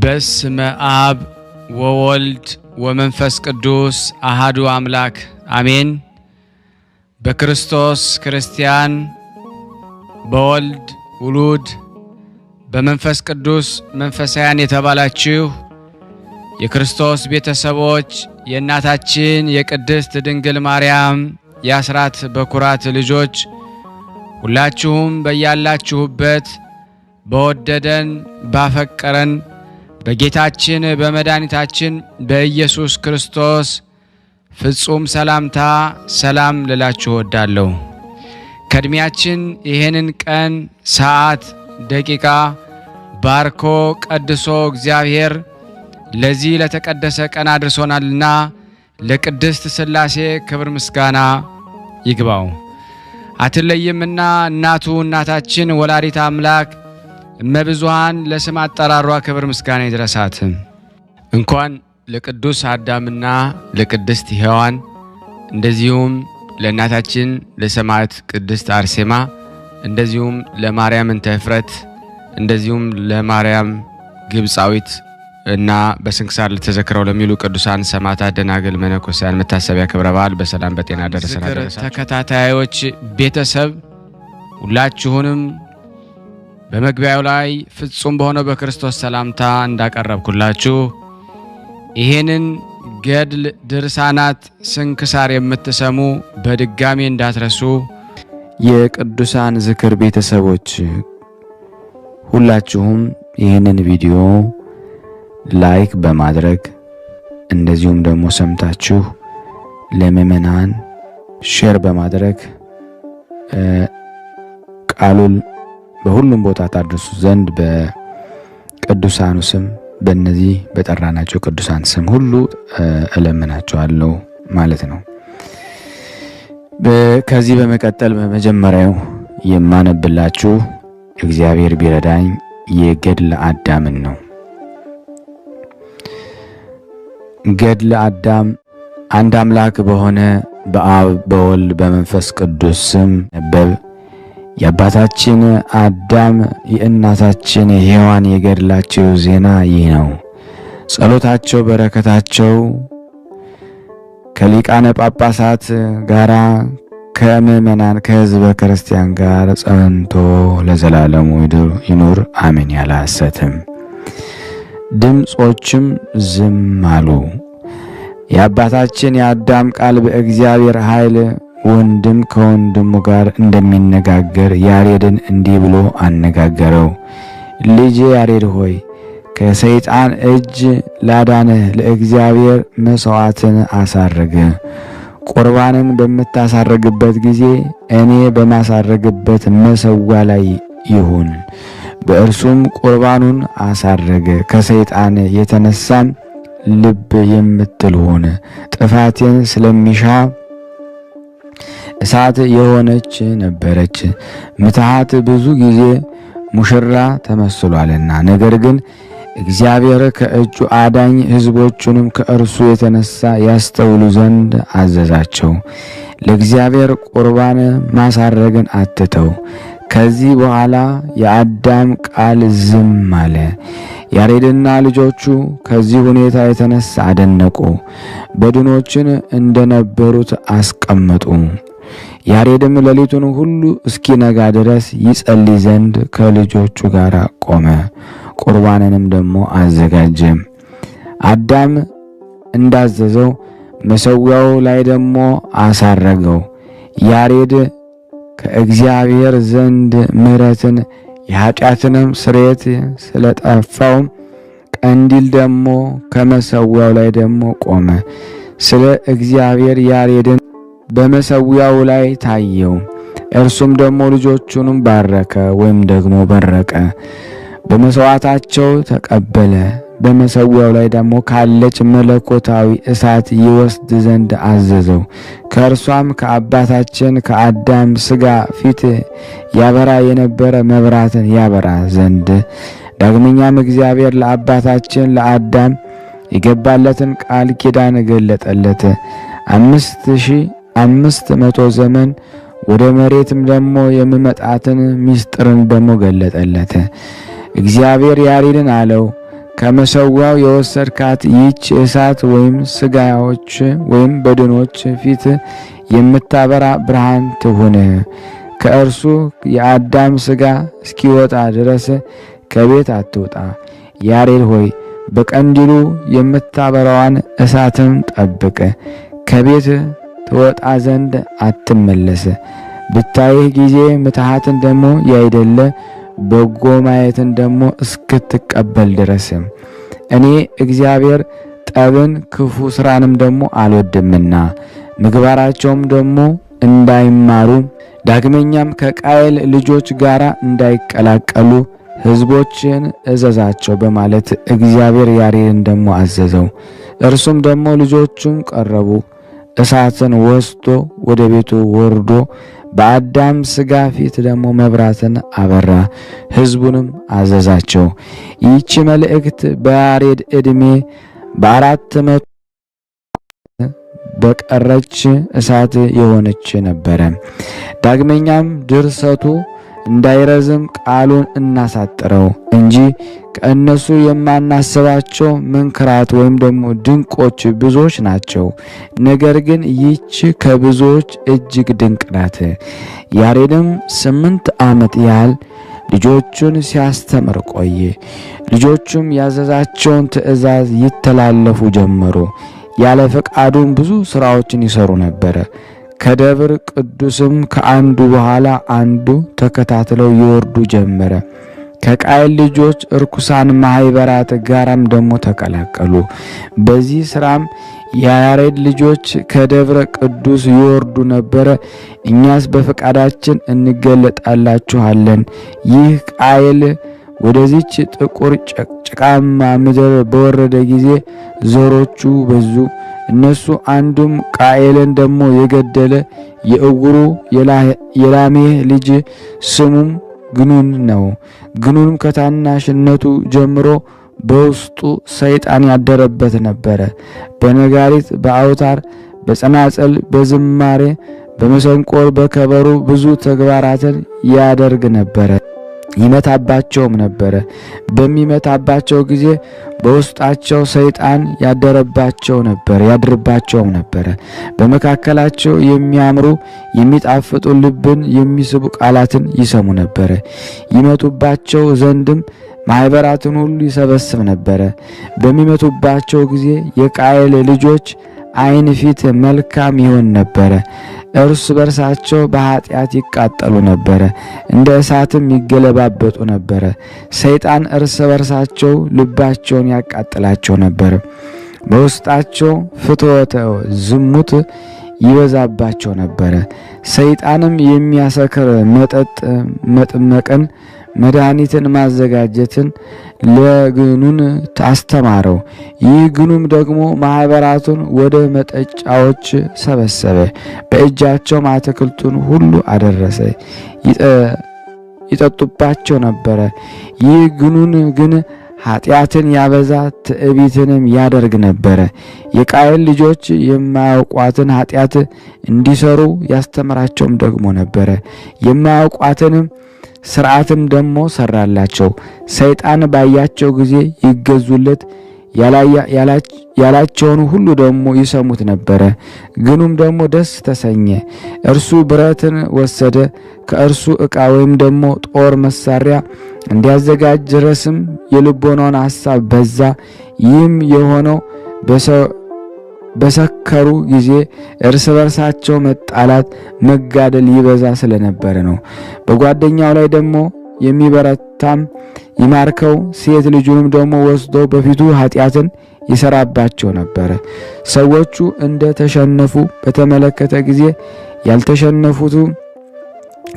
በስመ አብ ወወልድ ወመንፈስ ቅዱስ አሐዱ አምላክ አሜን። በክርስቶስ ክርስቲያን በወልድ ውሉድ በመንፈስ ቅዱስ መንፈሳውያን የተባላችሁ የክርስቶስ ቤተሰቦች የእናታችን የቅድስት ድንግል ማርያም የአስራት በኩራት ልጆች ሁላችሁም በያላችሁበት በወደደን ባፈቀረን በጌታችን በመድኃኒታችን በኢየሱስ ክርስቶስ ፍጹም ሰላምታ ሰላም ልላችሁ እወዳለሁ። ከእድሜያችን ይሄንን ቀን ሰዓት ደቂቃ ባርኮ ቀድሶ እግዚአብሔር ለዚህ ለተቀደሰ ቀን አድርሶናልና ለቅድስት ሥላሴ ክብር ምስጋና ይግባው። አትለይምና እናቱ እናታችን ወላዲተ አምላክ እመብዙኃን ለስም አጠራሯ ክብር ምስጋና ይድረሳት። እንኳን ለቅዱስ አዳምና ለቅድስት ሔዋን እንደዚሁም ለእናታችን ለሰማዕት ቅድስት አርሴማ እንደዚሁም ለማርያም እንተ ዕፍረት እንደዚሁም ለማርያም ግብፃዊት እና በስንክሳር ለተዘክረው ለሚሉ ቅዱሳን ሰማዕታት ደናግል መነኮሳያን መታሰቢያ ክብረ በዓል በሰላም በጤና ደረሰና ተከታታዮች ቤተሰብ ሁላችሁንም በመግቢያው ላይ ፍጹም በሆነው በክርስቶስ ሰላምታ እንዳቀረብኩላችሁ ይሄንን ገድል ድርሳናት ስንክሳር የምትሰሙ በድጋሚ እንዳትረሱ። የቅዱሳን ዝክር ቤተሰቦች ሁላችሁም ይሄንን ቪዲዮ ላይክ በማድረግ እንደዚሁም ደግሞ ሰምታችሁ ለምእመናን ሼር በማድረግ ቃሉን በሁሉም ቦታ ታድርሱ ዘንድ በቅዱሳኑ ስም በእነዚህ በጠራናቸው ቅዱሳን ስም ሁሉ እለምናቸዋለሁ ማለት ነው። ከዚህ በመቀጠል በመጀመሪያው የማነብላችሁ እግዚአብሔር ቢረዳኝ የገድለ አዳምን ነው። ገድለ አዳም አንድ አምላክ በሆነ በአብ በወልድ በመንፈስ ቅዱስ ስም ነበብ። የአባታችን አዳም የእናታችን ሔዋን የገድላቸው ዜና ይህ ነው። ጸሎታቸው በረከታቸው ከሊቃነ ጳጳሳት ጋራ ከምእመናን ከሕዝበ ክርስቲያን ጋር ጸንቶ ለዘላለሙ ይኑር አሜን። ያለ ሐሰትም ድምጾችም ዝም አሉ። የአባታችን የአዳም ቃል በእግዚአብሔር ኃይል ወንድም ከወንድሙ ጋር እንደሚነጋገር ያሬድን እንዲህ ብሎ አነጋገረው። ልጄ ያሬድ ሆይ ከሰይጣን እጅ ላዳንህ ለእግዚአብሔር መሥዋዕትን አሳርግ። ቁርባንን በምታሳርግበት ጊዜ እኔ በማሳረግበት መሠዊያ ላይ ይሁን። በእርሱም ቁርባኑን አሳረገ። ከሰይጣን የተነሳም ልብ የምትልሆን ጥፋቴን ስለሚሻ እሳት የሆነች ነበረች። ምትሃት ብዙ ጊዜ ሙሽራ ተመስሏልና፣ ነገር ግን እግዚአብሔር ከእጁ አዳኝ ሕዝቦቹንም ከእርሱ የተነሳ ያስተውሉ ዘንድ አዘዛቸው። ለእግዚአብሔር ቁርባን ማሳረግን አትተው። ከዚህ በኋላ የአዳም ቃል ዝም አለ። ያሬድና ልጆቹ ከዚህ ሁኔታ የተነሳ አደነቁ። በድኖችን እንደነበሩት አስቀመጡ። ያሬድም ሌሊቱን ሁሉ እስኪነጋ ድረስ ይጸልይ ዘንድ ከልጆቹ ጋር ቆመ። ቁርባንንም ደግሞ አዘጋጀ። አዳም እንዳዘዘው መሠዊያው ላይ ደግሞ አሳረገው። ያሬድ ከእግዚአብሔር ዘንድ ምሕረትን የኃጢአትንም ስርየት ስለጠፋው ቀንዲል ደግሞ ከመሠዊያው ላይ ደግሞ ቆመ። ስለ እግዚአብሔር ያሬድን በመሠዊያው ላይ ታየው። እርሱም ደግሞ ልጆቹንም ባረከ ወይም ደግሞ በረቀ፣ በመሥዋዕታቸው ተቀበለ። በመሠዊያው ላይ ደግሞ ካለች መለኮታዊ እሳት ይወስድ ዘንድ አዘዘው። ከእርሷም ከአባታችን ከአዳም ሥጋ ፊት ያበራ የነበረ መብራትን ያበራ ዘንድ ዳግመኛም እግዚአብሔር ለአባታችን ለአዳም የገባለትን ቃል ኪዳን ገለጠለት። 5500 ዘመን ወደ መሬትም ደግሞ የሚመጣትን ምስጢርን ደግሞ ገለጠለት። እግዚአብሔር ያሬድን አለው፣ ከመሰዊያው የወሰድካት ይህች እሳት ወይም ስጋዎች ወይም በድኖች ፊት የምታበራ ብርሃን ትሁን። ከእርሱ የአዳም ስጋ እስኪወጣ ድረስ ከቤት አትውጣ። ያሬድ ሆይ በቀንዲሉ የምታበራዋን እሳትን ጠብቅ። ከቤት ትወጣ ዘንድ አትመለስ። ብታይህ ጊዜ ምትሃትን ደሞ ያይደለ በጎ ማየትን ደሞ እስክትቀበል ድረስ እኔ እግዚአብሔር ጠብን ክፉ ስራንም ደሞ አልወድምና ምግባራቸውም ደሞ እንዳይማሩ ዳግመኛም ከቃየል ልጆች ጋር እንዳይቀላቀሉ ሕዝቦችን እዘዛቸው በማለት እግዚአብሔር ያሬድን ደሞ አዘዘው። እርሱም ደሞ ልጆቹም ቀረቡ። እሳትን ወስዶ ወደ ቤቱ ወርዶ በአዳም ስጋ ፊት ደሞ መብራትን አበራ። ሕዝቡንም አዘዛቸው። ይህች መልእክት በያሬድ ዕድሜ በ400 በቀረች እሳት የሆነች ነበረ። ዳግመኛም ድርሰቱ እንዳይረዝም ቃሉን እናሳጥረው እንጂ ከእነሱ የማናስባቸው መንክራት ወይም ደግሞ ድንቆች ብዙዎች ናቸው። ነገር ግን ይህች ከብዙዎች እጅግ ድንቅ ናት። ያሬድም 8 ዓመት ያህል ልጆቹን ሲያስተምር ቆየ። ልጆቹም ያዘዛቸውን ትእዛዝ ይተላለፉ ጀመሩ። ያለ ፈቃዱም ብዙ ስራዎችን ይሰሩ ነበር። ከደብር ቅዱስም ከአንዱ በኋላ አንዱ ተከታትለው ይወርዱ ጀመረ። ከቃየል ልጆች እርኩሳን ማህበራት ጋራም ደሞ ተቀላቀሉ። በዚህ ስራም የያሬድ ልጆች ከደብረ ቅዱስ ይወርዱ ነበረ። እኛስ በፈቃዳችን እንገለጣላችኋለን። ይህ ቃየል ወደዚች ጥቁር ጭቃማ ምድር በወረደ ጊዜ ዘሮቹ በዙ። እነሱ አንዱም ቃየልን ደሞ የገደለ የእውሩ የላሜህ ልጅ ስሙም ግኑን ነው። ግኑንም ከታናሽነቱ ጀምሮ በውስጡ ሰይጣን ያደረበት ነበረ። በነጋሪት፣ በአውታር፣ በጸናጽል፣ በዝማሬ፣ በመሰንቆር፣ በከበሮ ብዙ ተግባራትን ያደርግ ነበረ። ይመታባቸውም ነበረ። በሚመታባቸው ጊዜ በውስጣቸው ሰይጣን ያድርባቸውም ነበረ። በመካከላቸው የሚያምሩ የሚጣፍጡ ልብን የሚስቡ ቃላትን ይሰሙ ነበረ። ይመቱባቸው ዘንድም ማህበራትን ሁሉ ይሰበስብ ነበረ። በሚመቱባቸው ጊዜ የቃየል ልጆች ዓይን ፊት መልካም ይሆን ነበረ። እርስ በርሳቸው በኃጢአት ይቃጠሉ ነበረ፣ እንደ እሳትም ይገለባበጡ ነበረ። ሰይጣን እርስ በርሳቸው ልባቸውን ያቃጥላቸው ነበረ። በውስጣቸው ፍትወተ ዝሙት ይበዛባቸው ነበረ። ሰይጣንም የሚያሰክር መጠጥ መጥመቅን መድኃኒትን ማዘጋጀትን ለግኑን አስተማረው። ይህ ግኑም ደግሞ ማህበራቱን ወደ መጠጫዎች ሰበሰበ። በእጃቸውም አትክልቱን ሁሉ አደረሰ፣ ይጠጡባቸው ነበረ። ይህ ግኑን ግን ኃጢአትን ያበዛ ትዕቢትንም ያደርግ ነበረ። የቃየል ልጆች የማያውቋትን ኃጢአት እንዲሰሩ ያስተምራቸውም ደግሞ ነበረ። የማያውቋትንም ስርዓትን ደሞ ሰራላቸው። ሰይጣን ባያቸው ጊዜ ይገዙለት፣ ያላቸውን ሁሉ ደሞ ይሰሙት ነበረ። ግኑም ደሞ ደስ ተሰኘ። እርሱ ብረትን ወሰደ፣ ከእርሱ ዕቃ ወይም ደሞ ጦር መሳሪያ እንዲያዘጋጅ ድረስም የልቦናውን ሐሳብ በዛ። ይህም የሆነው በሰከሩ ጊዜ እርስ በርሳቸው መጣላት፣ መጋደል ይበዛ ስለነበረ ነው። በጓደኛው ላይ ደግሞ የሚበረታም ይማርከው፣ ሴት ልጁንም ደግሞ ወስዶ በፊቱ ኃጢአትን ይሰራባቸው ነበረ። ሰዎቹ እንደ ተሸነፉ በተመለከተ ጊዜ ያልተሸነፉት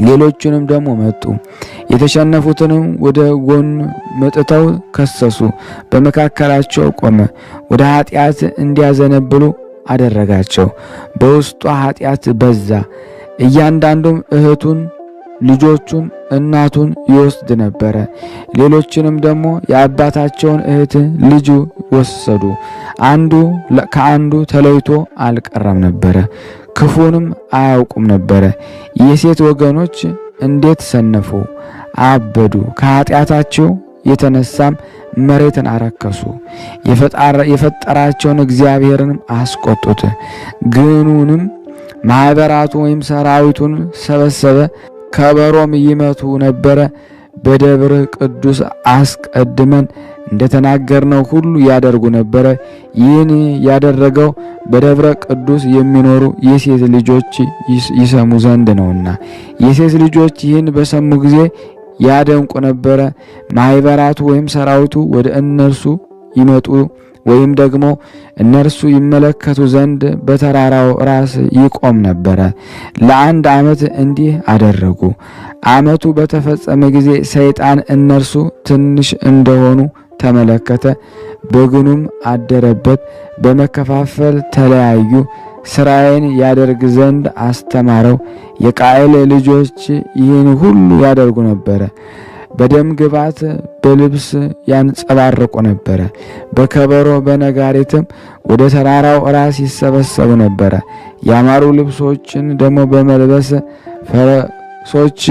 ሌሎቹንም ደግሞ መጡ። የተሸነፉትንም ወደ ጎን መጥተው ከሰሱ። በመካከላቸው ቆመ፣ ወደ ኃጢአት እንዲያዘነብሉ አደረጋቸው። በውስጧ ኃጢአት በዛ። እያንዳንዱም እህቱን፣ ልጆቹን፣ እናቱን ይወስድ ነበረ። ሌሎችንም ደግሞ የአባታቸውን እህት ልጅ ወሰዱ። አንዱ ከአንዱ ተለይቶ አልቀረም ነበረ። ክፉንም አያውቁም ነበረ። የሴት ወገኖች እንዴት ሰነፉ፣ አበዱ። ከኃጢአታቸው የተነሳም መሬትን አረከሱ። የፈጠራቸውን እግዚአብሔርንም አስቆጡት። ግኑንም ማኅበራቱ ወይም ሰራዊቱን ሰበሰበ። ከበሮም ይመቱ ነበረ። በደብረ ቅዱስ አስቀድመን እንደተናገርነው ሁሉ ያደርጉ ነበረ። ይህን ያደረገው በደብረ ቅዱስ የሚኖሩ የሴት ልጆች ይሰሙ ዘንድ ነውና። የሴት ልጆች ይህን በሰሙ ጊዜ ያደንቁ ነበረ። ማኅበራቱ ወይም ሰራዊቱ ወደ እነርሱ ይመጡ ወይም ደግሞ እነርሱ ይመለከቱ ዘንድ በተራራው ራስ ይቆም ነበረ። ለ1 ዓመት እንዲህ አደረጉ። ዓመቱ በተፈጸመ ጊዜ ሰይጣን እነርሱ ትንሽ እንደሆኑ ተመለከተ። በግኑም አደረበት። በመከፋፈል ተለያዩ። ስራዬን ያደርግ ዘንድ አስተማረው። የቃየል ልጆች ይህን ሁሉ ያደርጉ ነበረ። በደም ግባት በልብስ ያንጸባርቁ ነበረ። በከበሮ በነጋሪትም ወደ ተራራው ራስ ይሰበሰቡ ነበረ። ያማሩ ልብሶችን ደግሞ በመልበስ ፈረሶች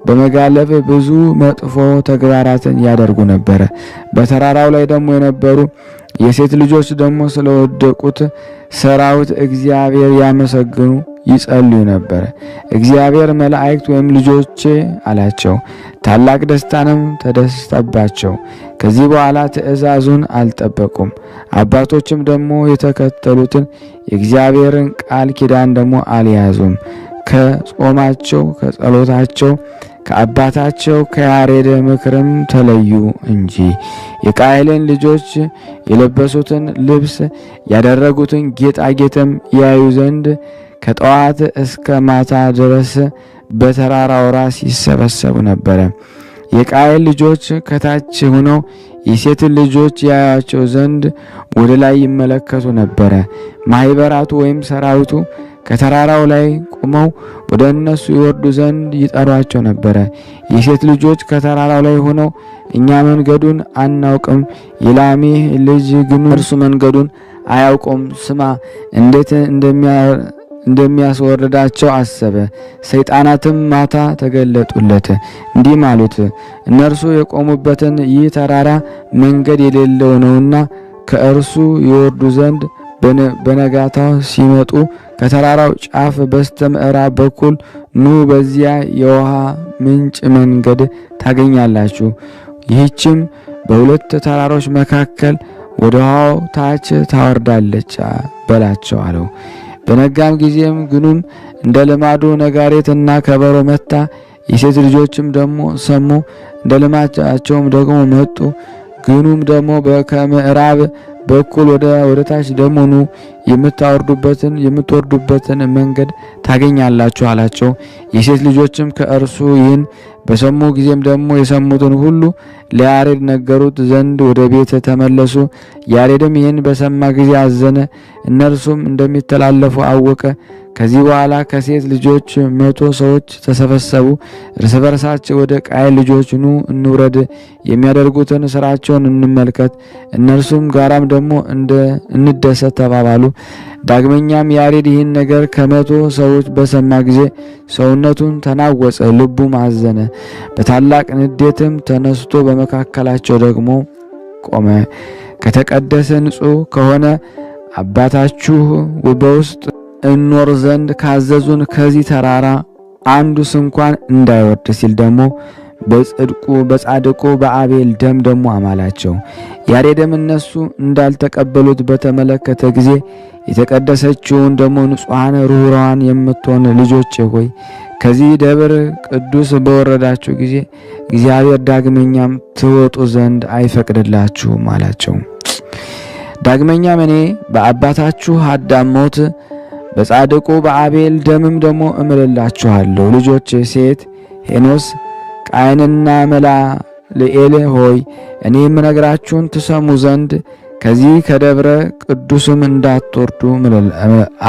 በመጋለብ ብዙ መጥፎ ተግባራትን ያደርጉ ነበረ። በተራራው ላይ ደግሞ የነበሩ የሴት ልጆች ደግሞ ስለወደቁት ሰራዊት እግዚአብሔር ያመሰግኑ ይጸልዩ ነበር። እግዚአብሔር መላእክት ወይም ልጆቼ አላቸው። ታላቅ ደስታንም ተደሰተባቸው። ከዚህ በኋላ ትእዛዙን አልጠበቁም። አባቶችም ደግሞ የተከተሉትን የእግዚአብሔርን ቃል ኪዳን ደግሞ አልያዙም። ከጾማቸው ከጸሎታቸው ከአባታቸው ከያሬድ ምክርም ተለዩ እንጂ። የቃየልን ልጆች የለበሱትን ልብስ ያደረጉትን ጌጣጌጥም ያዩ ዘንድ ከጠዋት እስከ ማታ ድረስ በተራራው ራስ ይሰበሰቡ ነበረ። የቃየል ልጆች ከታች ሆነው የሴትን ልጆች ያያቸው ዘንድ ወደ ላይ ይመለከቱ ነበረ። ማኅበራቱ ወይም ሰራዊቱ ከተራራው ላይ ቆመው ወደ እነሱ ይወርዱ ዘንድ ይጠሯቸው ነበረ። የሴት ልጆች ከተራራው ላይ ሆነው እኛ መንገዱን አናውቅም፣ የላሜህ ልጅ ግን እርሱ መንገዱን አያውቁም፣ ስማ እንዴት እንደሚያስወርዳቸው አሰበ። ሰይጣናትም ማታ ተገለጡለት፣ እንዲህም አሉት፣ እነርሱ የቆሙበትን ይህ ተራራ መንገድ የሌለው ነውና ከእርሱ ይወርዱ ዘንድ በነጋታው ሲመጡ ከተራራው ጫፍ በስተ ምዕራብ በኩል ኑ፣ በዚያ የውሃ ምንጭ መንገድ ታገኛላችሁ። ይህችም በሁለት ተራሮች መካከል ወደ ውሃው ታች ታወርዳለች በላቸው አለው። በነጋም ጊዜም ግኑም እንደ ልማዱ ነጋሪትና ከበሮ መታ። የሴት ልጆችም ደግሞ ሰሙ፣ እንደ ልማዳቸውም ደግሞ መጡ። ግኑም ደግሞ ከምዕራብ በኩል ወደ ታች ደግሞ ኑ፣ የምትወርዱበትን መንገድ ታገኛላችሁ አላቸው። የሴት ልጆችም ከእርሱ ይህን በሰሙ ጊዜም ደግሞ የሰሙትን ሁሉ ለያሬድ ነገሩት ዘንድ ወደ ቤት ተመለሱ። ያሬድም ይህን በሰማ ጊዜ አዘነ፣ እነርሱም እንደሚተላለፉ አወቀ። ከዚህ በኋላ ከሴት ልጆች 100 ሰዎች ተሰበሰቡ። እርስ በርሳቸው ወደ ቃየል ልጆች ኑ እንውረድ፣ የሚያደርጉትን ስራቸውን እንመልከት፣ እነርሱም ጋራም ደግሞ እንደሰት ተባባሉ። ዳግመኛም ያሬድ ይህን ነገር ከ100 ሰዎች በሰማ ጊዜ ሰውነቱን ተናወጸ፣ ልቡም አዘነ። በታላቅ ንዴትም ተነስቶ በመካከላቸው ደግሞ ቆመ። ከተቀደሰ ንጹሕ ከሆነ አባታችሁ በውስጥ እንኖር ዘንድ ካዘዙን ከዚህ ተራራ አንዱ ስንኳን እንዳይወርድ ሲል ደግሞ በጻድቁ በአቤል ደም ደግሞ አማላቸው። ያሬድም እነሱ እንዳልተቀበሉት በተመለከተ ጊዜ የተቀደሰችውን ደግሞ ንጹሐን ርኅሩኆች የምትሆን ልጆቼ ሆይ ከዚህ ደብር ቅዱስ በወረዳችሁ ጊዜ እግዚአብሔር ዳግመኛም ትወጡ ዘንድ አይፈቅድላችሁም አላቸው። ዳግመኛም እኔ በአባታችሁ አዳም ሞት በጻድቁ በአቤል ደምም ደግሞ እምልላችኋለሁ። ልጆች ሴት ሄኖስ፣ ቃየንና መላልኤል ሆይ እኔ የምነግራችሁን ትሰሙ ዘንድ ከዚህ ከደብረ ቅዱስም እንዳትወርዱ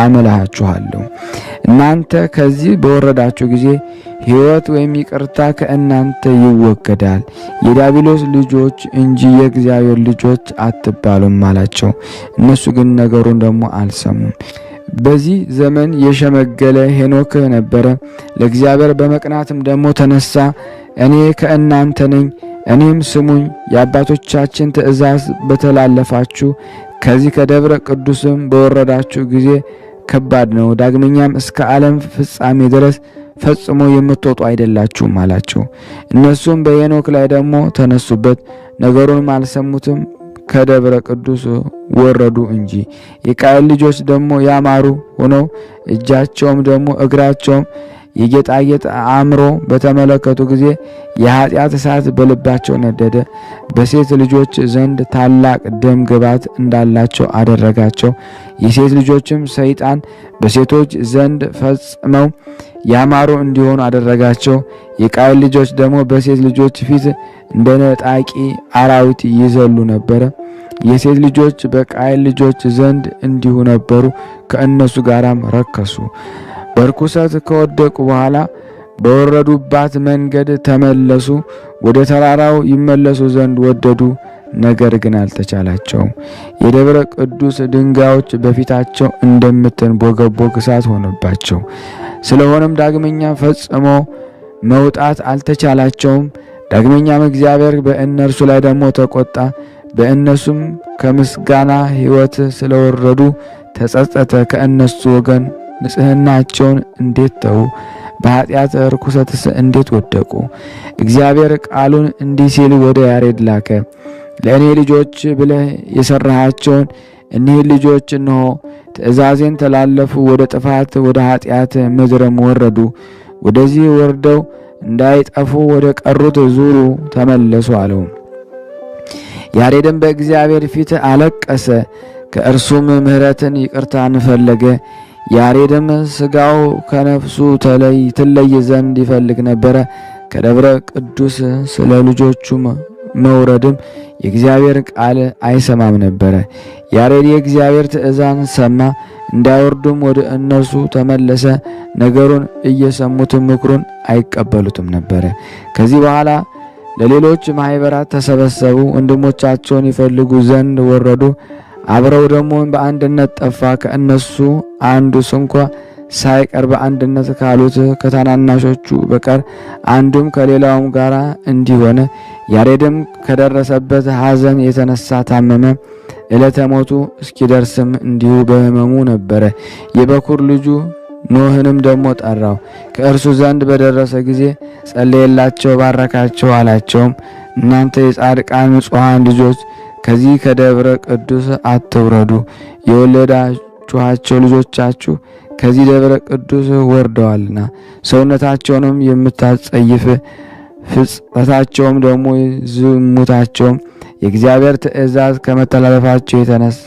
አመልሃችኋለሁ። እናንተ ከዚህ በወረዳችሁ ጊዜ ሕይወት ወይም ይቅርታ ከእናንተ ይወገዳል። የዲያብሎስ ልጆች እንጂ የእግዚአብሔር ልጆች አትባሉም አላቸው። እነሱ ግን ነገሩን ደግሞ አልሰሙም። በዚህ ዘመን የሸመገለ ሄኖክ ነበረ። ለእግዚአብሔር በመቅናትም ደግሞ ተነሳ። እኔ ከእናንተ ነኝ፣ እኔም ስሙኝ፣ የአባቶቻችን ትእዛዝ በተላለፋችሁ ከዚህ ከደብረ ቅዱስም በወረዳችሁ ጊዜ ከባድ ነው። ዳግመኛም እስከ ዓለም ፍጻሜ ድረስ ፈጽሞ የምትወጡ አይደላችሁም አላቸው። እነሱም በሄኖክ ላይ ደግሞ ተነሱበት፣ ነገሩንም አልሰሙትም፣ ከደብረ ቅዱስ ወረዱ እንጂ። የቃየል ልጆች ደግሞ ያማሩ ሆነው እጃቸውም ደግሞ እግራቸውም የጌጣጌጥ አምሮ በተመለከቱ ጊዜ የኃጢአት እሳት በልባቸው ነደደ። በሴት ልጆች ዘንድ ታላቅ ደም ግባት እንዳላቸው አደረጋቸው። የሴት ልጆችም ሰይጣን በሴቶች ዘንድ ፈጽመው ያማሩ እንዲሆኑ አደረጋቸው። የቃየል ልጆች ደግሞ በሴት ልጆች ፊት እንደ ነጣቂ አራዊት ይዘሉ ነበረ። የሴት ልጆች በቃየል ልጆች ዘንድ እንዲሁ ነበሩ፣ ከእነሱ ጋራም ረከሱ። በርኩሰት ከወደቁ በኋላ በወረዱባት መንገድ ተመለሱ። ወደ ተራራው ይመለሱ ዘንድ ወደዱ፣ ነገር ግን አልተቻላቸውም። የደብረ ቅዱስ ድንጋዮች በፊታቸው እንደምትንቦገቦግ እሳት ሆነባቸው። ስለሆነም ዳግመኛ ፈጽሞ መውጣት አልተቻላቸውም። ዳግመኛም እግዚአብሔር በእነርሱ ላይ ደግሞ ተቆጣ። በእነሱም ከምስጋና ሕይወት ስለወረዱ ተጸጸተ። ከእነሱ ወገን ንጽሕናቸውን እንዴት ተዉ? በኃጢአት ርኩሰትስ እንዴት ወደቁ? እግዚአብሔር ቃሉን እንዲህ ሲል ወደ ያሬድ ላከ። ለእኔ ልጆች ብለህ የሠራሃቸውን እኒህ ልጆች እነሆ ትእዛዜን ተላለፉ፣ ወደ ጥፋት ወደ ኃጢአት ምድርም ወረዱ። ወደዚህ ወርደው እንዳይጠፉ ወደ ቀሩት ዙሩ፣ ተመለሱ አለው። ያሬድም በእግዚአብሔር ፊት አለቀሰ፣ ከእርሱም ምሕረትን ይቅርታን ፈለገ። ያሬድም ሥጋው ከነፍሱ ትለይ ዘንድ ይፈልግ ነበረ። ከደብረ ቅዱስ ስለ ልጆቹ መውረድም የእግዚአብሔር ቃል አይሰማም ነበረ። ያሬድ የእግዚአብሔር ትእዛዝን ሰማ፣ እንዳይወርዱም ወደ እነርሱ ተመለሰ። ነገሩን እየሰሙትም ምክሩን አይቀበሉትም ነበረ። ከዚህ በኋላ ለሌሎች ማኅበራት ተሰበሰቡ፣ ወንድሞቻቸውን ይፈልጉ ዘንድ ወረዱ። አብረው ደግሞ በአንድነት ጠፋ። ከእነሱ አንዱ ስንኳ ሳይቀር በአንድነት ካሉት ከታናናሾቹ በቀር አንዱም ከሌላውም ጋር እንዲህ ሆነ። ያሬድም ከደረሰበት ሐዘን የተነሳ ታመመ። ዕለተ ሞቱ እስኪደርስም እንዲሁ በሕመሙ ነበረ። የበኩር ልጁ ኖህንም ደግሞ ጠራው። ከእርሱ ዘንድ በደረሰ ጊዜ ጸለየላቸው፣ ባረካቸው። አላቸውም እናንተ የጻድቃን ንጹሐን ልጆች ከዚህ ከደብረ ቅዱስ አትውረዱ። የወለዳችኋቸው ልጆቻችሁ ከዚህ ደብረ ቅዱስ ወርደዋልና ሰውነታቸውንም የምታጸይፍ ፍጽበታቸውም ደግሞ ዝሙታቸውም የእግዚአብሔር ትእዛዝ ከመተላለፋቸው የተነሳ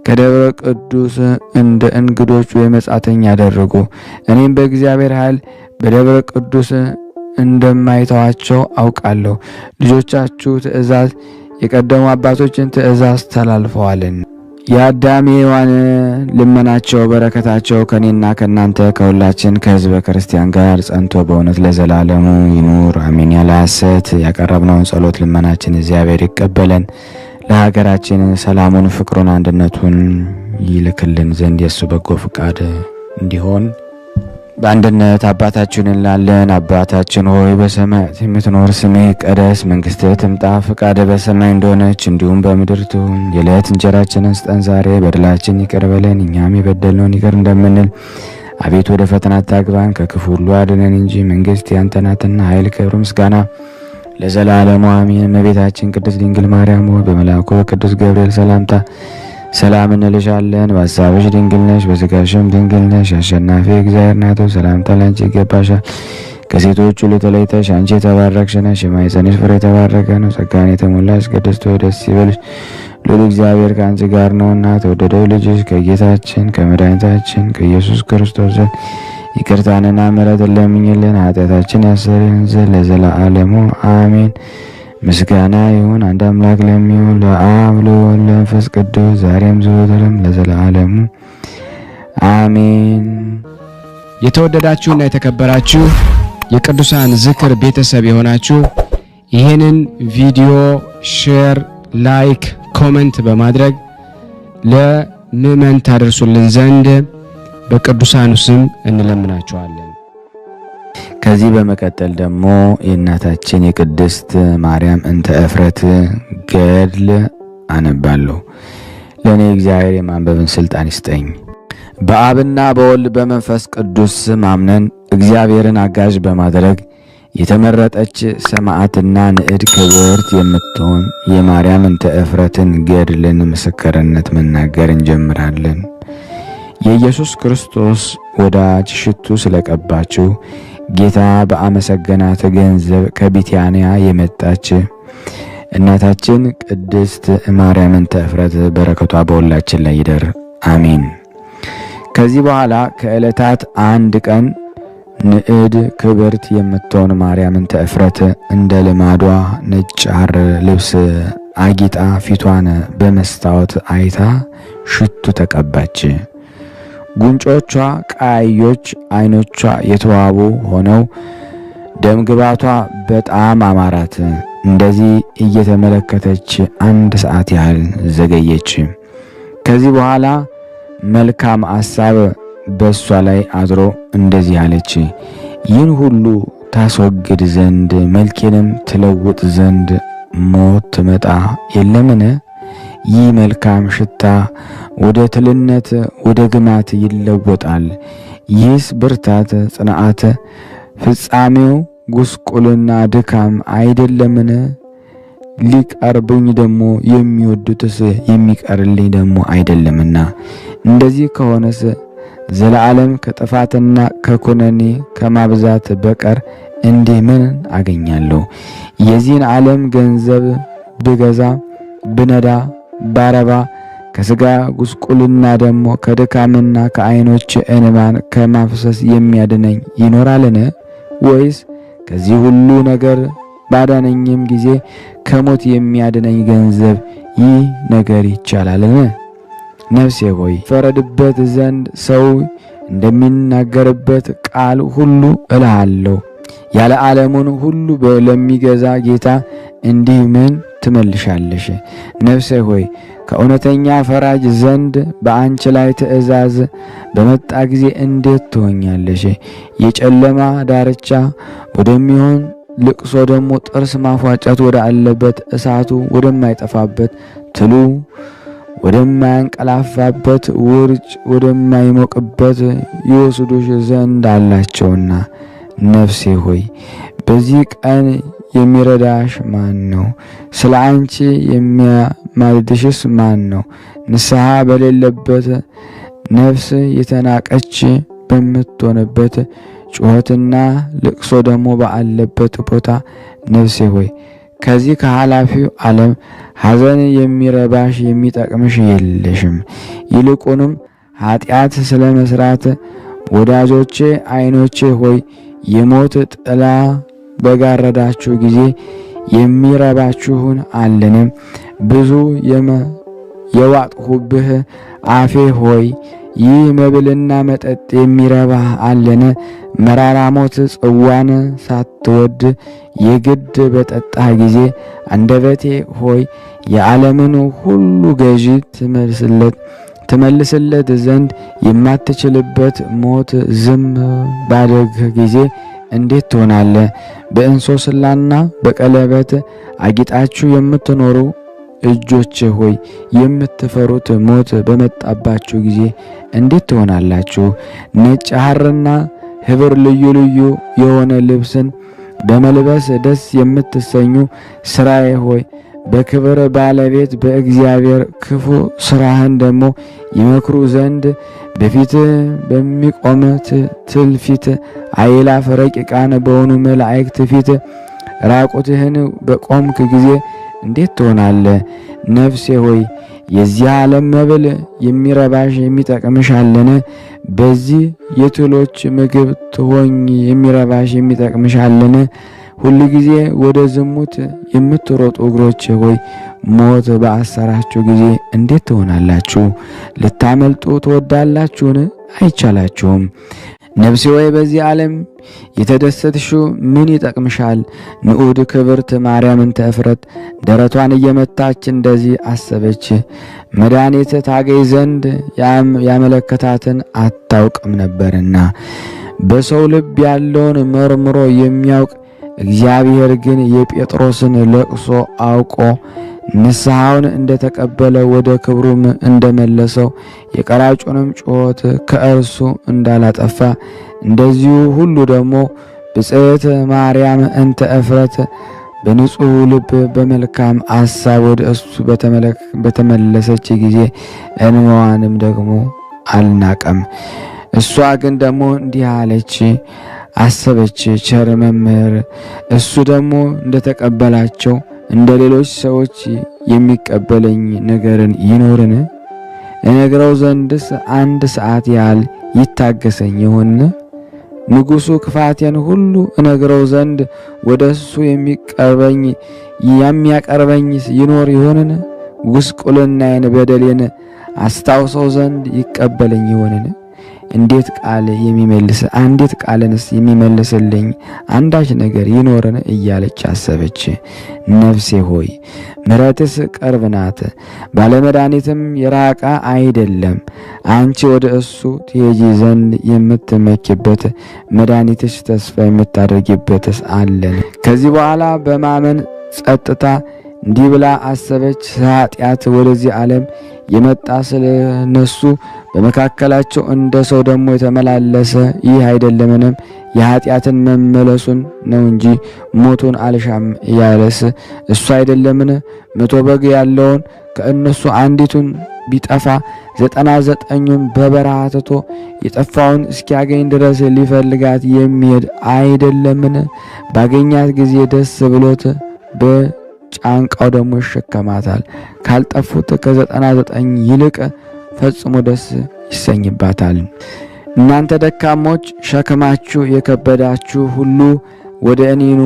ከደብረ ቅዱስ እንደ እንግዶች መጻተኛ ያደረጉ። እኔም በእግዚአብሔር ኃይል በደብረ ቅዱስ እንደማይተዋቸው አውቃለሁ። ልጆቻችሁ ትእዛዝ የቀደሙ አባቶችን ትእዛዝ ተላልፈዋልን። የአዳም ሔዋን ልመናቸው በረከታቸው ከኔና ከናንተ ከሁላችን ከሕዝበ ክርስቲያን ጋር ጸንቶ በእውነት ለዘላለሙ ይኑር አሜን። ያለ ሐሰት ያቀረብነውን ጸሎት ልመናችን እግዚአብሔር ይቀበለን። ለሀገራችን ሰላሙን፣ ፍቅሩን፣ አንድነቱን ይልክልን ዘንድ የእሱ በጎ ፍቃድ እንዲሆን በአንድነት አባታችን እንላለን። አባታችን ሆይ በሰማያት የምትኖር ስምህ ይቀደስ፣ መንግስትህ ትምጣ፣ ፈቃድህ በሰማይ እንደሆነች እንዲሁም በምድር ትሁን። የዕለት እንጀራችንን ስጠን ዛሬ፣ በደላችን ይቅር በለን እኛም የበደልነውን ይቅር እንደምንል። አቤቱ ወደ ፈተና አታግባን፣ ከክፉ ሁሉ አድነን እንጂ መንግስት ያንተ ናትና ኃይል፣ ክብር፣ ምስጋና ለዘላለሙ አሜን። እመቤታችን ቅድስት ድንግል ማርያም ሆይ በመልአኩ በቅዱስ ገብርኤል ሰላምታ ሰላም እንልሻለን። በሐሳብሽ ድንግል ነሽ፣ በሥጋሽም ድንግል ነሽ። አሸናፊ እግዚአብሔር ናት ሆይ ሰላምታ ላንቺ ይገባሻል። ከሴቶች ሁሉ ተለይተሽ አንቺ የተባረክሽ ነሽ፣ የማኅፀንሽ ፍሬ የተባረከ ነው። ጸጋን የተሞላሽ ቅድስት ሆይ ደስ ይበልሽ፣ ልዑል እግዚአብሔር ከአንቺ ጋር ነውና ተወደደው ልጅሽ ከጌታችን ከመድኃኒታችን ከኢየሱስ ክርስቶስ ዘንድ ይቅርታንና ምሕረትን ለምኝልን ኃጢአታችን ያሰረን ዘንድ ለዘላለሙ አሜን። ምስጋና ይሁን አንድ አምላክ ለሚሆን ለአብ ለወልድ ለመንፈስ ቅዱስ ዛሬም ዘወትርም ለዘላለሙ አሜን። የተወደዳችሁና የተከበራችሁ የቅዱሳን ዝክር ቤተሰብ የሆናችሁ ይህንን ቪዲዮ ሼር፣ ላይክ፣ ኮመንት በማድረግ ለምእመን ታደርሱልን ዘንድ በቅዱሳኑ ስም እንለምናችኋለን። ከዚህ በመቀጠል ደግሞ የእናታችን የቅድስት ማርያም እንተ እፍረት ገድል አነባለሁ። ለእኔ እግዚአብሔር የማንበብን ስልጣን ይስጠኝ። በአብና በወልድ በመንፈስ ቅዱስ ማምነን እግዚአብሔርን አጋዥ በማድረግ የተመረጠች ሰማዕትና ንዕድ ክብርት የምትሆን የማርያም እንተ እፍረትን ገድልን ምስክርነት መናገር እንጀምራለን። የኢየሱስ ክርስቶስ ወዳጅ ሽቱ ስለቀባችው ጌታ በአመሰገናት ገንዘብ ከቢታንያ የመጣች እናታችን ቅድስት ማርያም እንተ እፍረት በረከቷ በሁላችን ላይ ይደር፣ አሜን። ከዚህ በኋላ ከዕለታት አንድ ቀን ንዕድ ክብርት የምትሆን ማርያም እንተ እፍረት እንደ ልማዷ ነጭ ሐር ልብስ አጊጣ ፊቷን በመስታወት አይታ ሽቱ ተቀባች። ጉንጮቿ ቀያዮች፣ ዓይኖቿ የተዋቡ ሆነው ደምግባቷ በጣም አማራት። እንደዚህ እየተመለከተች 1 ሰዓት ያህል ዘገየች። ከዚህ በኋላ መልካም ሐሳብ በእሷ ላይ አድሮ እንደዚህ አለች፣ ይህን ሁሉ ታስወግድ ዘንድ መልኬንም ትለውጥ ዘንድ ሞት ትመጣ የለምን? ይህ መልካም ሽታ ወደ ትልነት ወደ ግማት ይለወጣል። ይህስ ብርታት፣ ጽንዓት፣ ፍጻሜው ጉስቁልና ድካም አይደለምን? ሊቀርቡኝ ደግሞ የሚወዱትስ የሚቀርልኝ ደግሞ አይደለምና። እንደዚህ ከሆነስ ዘለዓለም ከጥፋትና ከኩነኔ ከማብዛት በቀር እንዲህ ምን አገኛለሁ? የዚህን ዓለም ገንዘብ ብገዛ ብነዳ ባረባ ከሥጋ ጉስቁልና ደግሞ ከድካምና ከዓይኖች እንባን ከማፍሰስ የሚያድነኝ ይኖራልን? ወይስ ከዚህ ሁሉ ነገር ባዳነኝም ጊዜ ከሞት የሚያድነኝ ገንዘብ ይህ ነገር ይቻላልን? ነፍሴ ሆይ ፈረድበት ዘንድ ሰው እንደሚናገርበት ቃል ሁሉ እልሃለሁ። ያለ ዓለሙን ሁሉ ለሚገዛ ጌታ እንዲህ ምን ትመልሻለሽ? ነፍሴ ሆይ ከእውነተኛ ፈራጅ ዘንድ በአንቺ ላይ ትእዛዝ በመጣ ጊዜ እንዴት ትሆኛለሽ? የጨለማ ዳርቻ ወደሚሆን ልቅሶ ደግሞ ጥርስ ማፏጨት ወደ አለበት እሳቱ ወደማይጠፋበት ትሉ ወደማያንቀላፋበት ውርጭ ወደማይሞቅበት ይወስዱሽ ዘንድ አላቸውና። ነፍሴ ሆይ በዚህ ቀን የሚረዳሽ ማን ነው? ስለ አንቺ የሚያማልድሽስ ማን ነው? ንስሐ በሌለበት ነፍስ የተናቀች በምትሆንበት ጩኸትና ልቅሶ ደግሞ ባለበት ቦታ ነፍሴ ሆይ ከዚህ ከኃላፊው ዓለም ሐዘን የሚረባሽ የሚጠቅምሽ የለሽም። ይልቁንም ኃጢአት ስለ መስራት ወዳጆቼ ዓይኖቼ ሆይ የሞት ጥላ በጋረዳችሁ ጊዜ የሚረባችሁን አለን? ብዙ የዋጥሁብህ አፌ ሆይ ይህ መብልና መጠጥ የሚረባህ አለን? መራራ ሞት ጽዋን ሳትወድ የግድ በጠጣህ ጊዜ አንደበቴ ሆይ የዓለምን ሁሉ ገዢ ትመልስለት ዘንድ የማትችልበት ሞት ዝም ባደግህ ጊዜ እንዴት ትሆናለህ? በእንሶስላና በቀለበት አጊጣችሁ የምትኖሩ እጆቼ ሆይ የምትፈሩት ሞት በመጣባችሁ ጊዜ እንዴት ትሆናላችሁ? ነጭ ሐርና ኅብር ልዩ ልዩ የሆነ ልብስን በመልበስ ደስ የምትሰኙ ሥራዬ ሆይ በክብር ባለቤት በእግዚአብሔር ክፉ ሥራህን ደግሞ ይመክሩ ዘንድ በፊት በሚቆም ትልፊት አእላፍ ረቂቃን በሆኑ መላእክት ፊት ራቁትህን በቆምክ ጊዜ እንዴት ትሆናለህ? ነፍሴ ሆይ የዚህ ዓለም መብል የሚረባሽ የሚጠቅምሽ አለን? በዚህ የትሎች ምግብ ትሆኝ የሚረባሽ የሚጠቅምሽ አለን? ሁሉ ጊዜ ወደ ዝሙት የምትሮጡ እግሮች ሆይ ሞት በአሰራችሁ ጊዜ እንዴት ትሆናላችሁ? ልታመልጡ ትወዳላችሁን? አይቻላችሁም። ነፍሴ ሆይ በዚህ ዓለም የተደሰትሽው ምን ይጠቅምሻል? ንዑድ ክብርት ማርያም እንተ እፍረት ደረቷን እየመታች እንደዚህ አሰበች። መድኃኒት ታገኝ ዘንድ ያመለከታትን አታውቅም ነበርና በሰው ልብ ያለውን መርምሮ የሚያውቅ እግዚአብሔር ግን የጴጥሮስን ለቅሶ አውቆ ንስሐውን እንደተቀበለ ወደ ክብሩም እንደመለሰው የቀራጩንም ጩኸት ከእርሱ እንዳላጠፋ እንደዚሁ ሁሉ ደግሞ ብጽዕት ማርያም እንተ እፍረት በንጹሕ ልብ በመልካም አሳብ ወደ እሱ በተመለሰች ጊዜ እንባዋንም ደግሞ አልናቀም። እሷ ግን ደግሞ እንዲህ አለች፣ አሰበች፣ ቸር መምህር እሱ ደግሞ እንደተቀበላቸው እንደ ሌሎች ሰዎች የሚቀበለኝ ነገርን ይኖርን? እነግረው ዘንድስ 1 ሰዓት ያህል ይታገሰኝ ይሆን? ንጉሡ ክፋቴን ሁሉ እነግረው ዘንድ ወደ እሱ የሚያቀርበኝ ይኖር ይሆንን? ጉስቁልናዬን በደሌን አስታውሰው ዘንድ ይቀበለኝ ይሆንን? እንዴት ቃልንስ የሚመልስልኝ አንዳች ነገር ይኖርን? እያለች አሰበች። ነፍሴ ሆይ ምሕረትስ ቅርብ ናት፣ ባለመድኃኒትም የራቀ አይደለም። አንቺ ወደ እሱ ትሄጂ ዘንድ የምትመኪበት መድኃኒትሽ ተስፋ የምታደርጊበትስ አለን። ከዚህ በኋላ በማመን ጸጥታ እንዲህ ብላ አሰበች፣ ኃጢአት ወደዚህ ዓለም የመጣ ስለነሱ በመካከላቸው እንደ ሰው ደግሞ የተመላለሰ ይህ አይደለምን? የኃጢአትን መመለሱን ነው እንጂ ሞቱን አልሻም ያለስ እሱ አይደለምን? 100 በግ ያለውን ከእነሱ አንዲቱን ቢጠፋ 99ኙን በበረሃ ትቶ የጠፋውን እስኪያገኝ ድረስ ሊፈልጋት የሚሄድ አይደለምን? ባገኛት ጊዜ ደስ ብሎት ጫንቃው ደግሞ ይሸከማታል። ካልጠፉት ከ99 ይልቅ ፈጽሞ ደስ ይሰኝባታል። እናንተ ደካሞች ሸክማችሁ የከበዳችሁ ሁሉ ወደ እኔ ኑ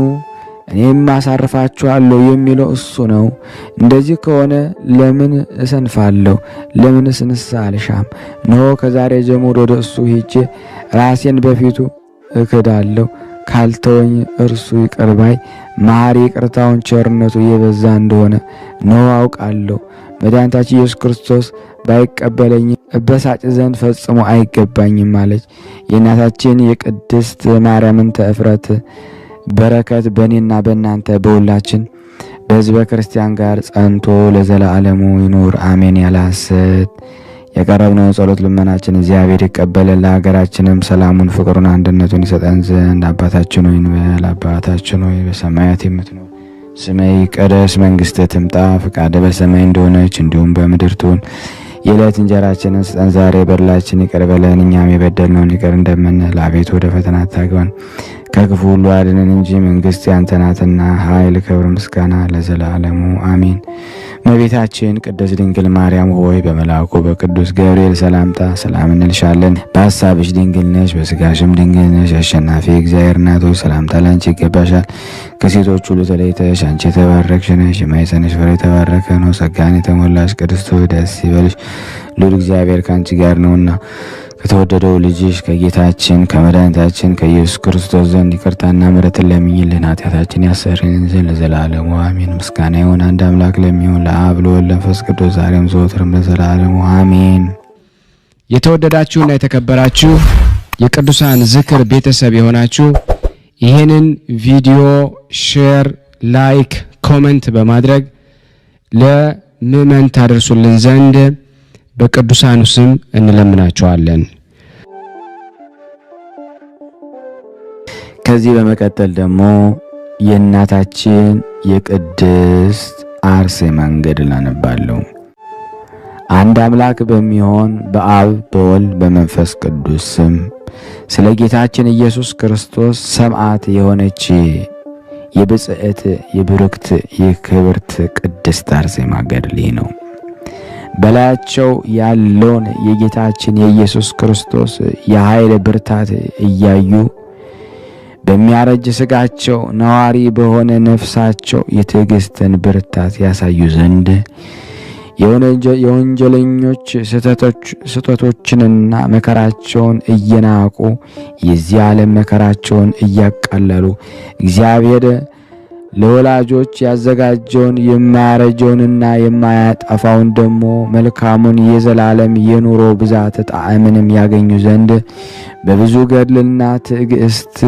እኔም አሳርፋችኋለሁ የሚለው እሱ ነው። እንደዚህ ከሆነ ለምን እሰንፋለሁ? ለምንስ ንስሐ አልሻም? እነሆ ከዛሬ ጀምሮ ወደ እሱ ሄጄ ራሴን በፊቱ እክዳለሁ። ካልተወኝ እርሱ ይቅር ባይ መሐሪ፣ ይቅርታውን ቸርነቱ የበዛ እንደሆነ ነው አውቃለሁ። መድኃኒታችን ኢየሱስ ክርስቶስ ባይቀበለኝ እበሳጭ ዘንድ ፈጽሞ አይገባኝም አለች። የእናታችን የቅድስት ማርያምን ተእፍረት በረከት በእኔና በእናንተ በሁላችን በሕዝበ ክርስቲያን ጋር ጸንቶ ለዘላለሙ ይኑር አሜን። ያለ ሐሰት የቀረብነውን ጸሎት ልመናችን እግዚአብሔር ይቀበለን። ለሀገራችንም ሰላሙን፣ ፍቅሩን፣ አንድነቱን ይሰጠን ዘንድ አባታችን ሆይ እንበል። አባታችን ሆይ በሰማያት የምትኖር ስምህ ይቀደስ፣ መንግሥትህ ትምጣ፣ ፈቃድህ በሰማይ እንደሆነች እንዲሁም በምድር ትሁን። የዕለት እንጀራችንን ስጠን ዛሬ፣ በደላችንን ይቅር በለን እኛም የበደልነውን ይቅር እንደምንል፣ አቤቱ ወደ ፈተና አታግባን ከክፉ ሁሉ አድነን እንጂ መንግሥት ያንተ ናትና፣ ኃይል፣ ክብር፣ ምስጋና ለዘላለሙ አሜን። እመቤታችን ቅድስት ድንግል ማርያም ሆይ በመልአኩ በቅዱስ ገብርኤል ሰላምታ ሰላም እንልሻለን። በሐሳብሽ ድንግል ነሽ፣ በሥጋሽም ድንግል ነሽ። አሸናፊ እግዚአብሔር እናት ሆይ ሰላምታ ላንቺ ይገባሻል። ከሴቶች ሁሉ ተለይተሽ አንቺ የተባረክሽ ነሽ፣ የማኅፀንሽ ፍሬ የተባረከ ነው። ጸጋን የተሞላሽ ቅድስት ሆይ ደስ ይበልሽ፣ ልዑል እግዚአብሔር ከአንቺ ጋር ነውና ከተወደደው ልጅሽ ከጌታችን ከመድኃኒታችን ከኢየሱስ ክርስቶስ ዘንድ ይቅርታና ምሕረትን ለምኝልን ኃጢአታችን ያሰርልን ዘንድ ለዘላለሙ አሜን። ምስጋና ይሁን አንድ አምላክ ለሚሆን ለአብ ለወልድ ለመንፈስ ቅዱስ ዛሬም ዘወትርም ለዘላለሙ አሜን። የተወደዳችሁና የተከበራችሁ የቅዱሳን ዝክር ቤተሰብ የሆናችሁ ይህንን ቪዲዮ ሼር፣ ላይክ፣ ኮሜንት በማድረግ ለምእመን ታደርሱልን ዘንድ በቅዱሳኑ ስም እንለምናቸዋለን። ከዚህ በመቀጠል ደግሞ የእናታችን የቅድስት አርሴማን ገድል አነባለሁ። አንድ አምላክ በሚሆን በአብ በወልድ በመንፈስ ቅዱስ ስም ስለ ጌታችን ኢየሱስ ክርስቶስ ሰማዕት የሆነች የብጽዕት የብሩክት የክብርት ቅድስት አርሴማ ገድል ነው። በላያቸው ያለውን የጌታችን የኢየሱስ ክርስቶስ የኃይል ብርታት እያዩ በሚያረጅ ሥጋቸው ነዋሪ በሆነ ነፍሳቸው የትዕግስትን ብርታት ያሳዩ ዘንድ የወንጀለኞች ስህተቶችንና መከራቸውን እየናቁ የዚህ ዓለም መከራቸውን እያቃለሉ እግዚአብሔር ለወላጆች ያዘጋጀውን የማያረጀውንና የማያጠፋውን ደግሞ መልካሙን የዘላለም የኑሮ ብዛት ጣዕምንም ያገኙ ዘንድ በብዙ ገድልና ትዕግስት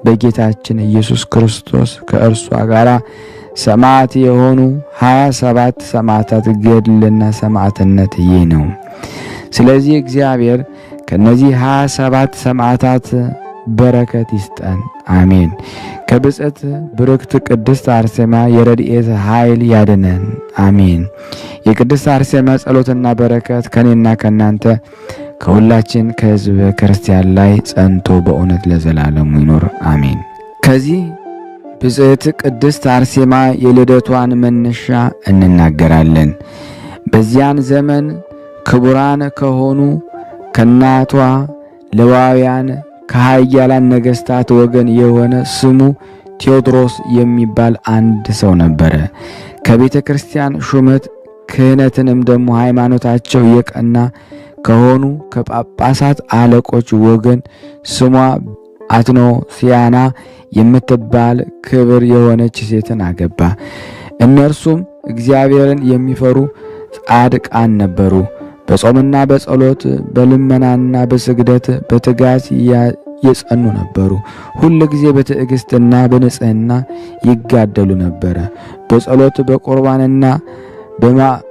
በጌታችን ኢየሱስ ክርስቶስ ከእርሷ ጋር ሰማዕት የሆኑ 27 ሰማዕታት ገድልና ሰማዕትነት ይህ ነው። ስለዚህ እግዚአብሔር ከነዚህ 27 ሰማዕታት በረከት ይስጠን፣ አሜን። ከብጽዕት ብርክት ቅድስት አርሴማ የረድኤት ኃይል ያድነን፣ አሜን። የቅድስት አርሴማ ጸሎትና በረከት ከኔና ከናንተ ከሁላችን ከሕዝበ ክርስቲያን ላይ ጸንቶ በእውነት ለዘላለሙ ይኖር፣ አሜን። ከዚህ ብጽዕት ቅድስት አርሴማ የልደቷን መነሻ እንናገራለን። በዚያን ዘመን ክቡራን ከሆኑ ከናቷ ሌዋውያን ከኃያላን ነገሥታት ወገን የሆነ ስሙ ቴዎድሮስ የሚባል አንድ ሰው ነበረ። ከቤተ ክርስቲያን ሹመት ክህነትንም ደግሞ ሃይማኖታቸው የቀና ከሆኑ ከጳጳሳት አለቆች ወገን ስሟ አትኖሲያና የምትባል ክብር የሆነች ሴትን አገባ። እነርሱም እግዚአብሔርን የሚፈሩ ጻድቃን ነበሩ። በጾምና በጸሎት በልመናና በስግደት በትጋት የጸኑ ነበሩ። ሁል ጊዜ በትዕግስትና በንጽህና ይጋደሉ ነበረ። በጸሎት በቁርባንና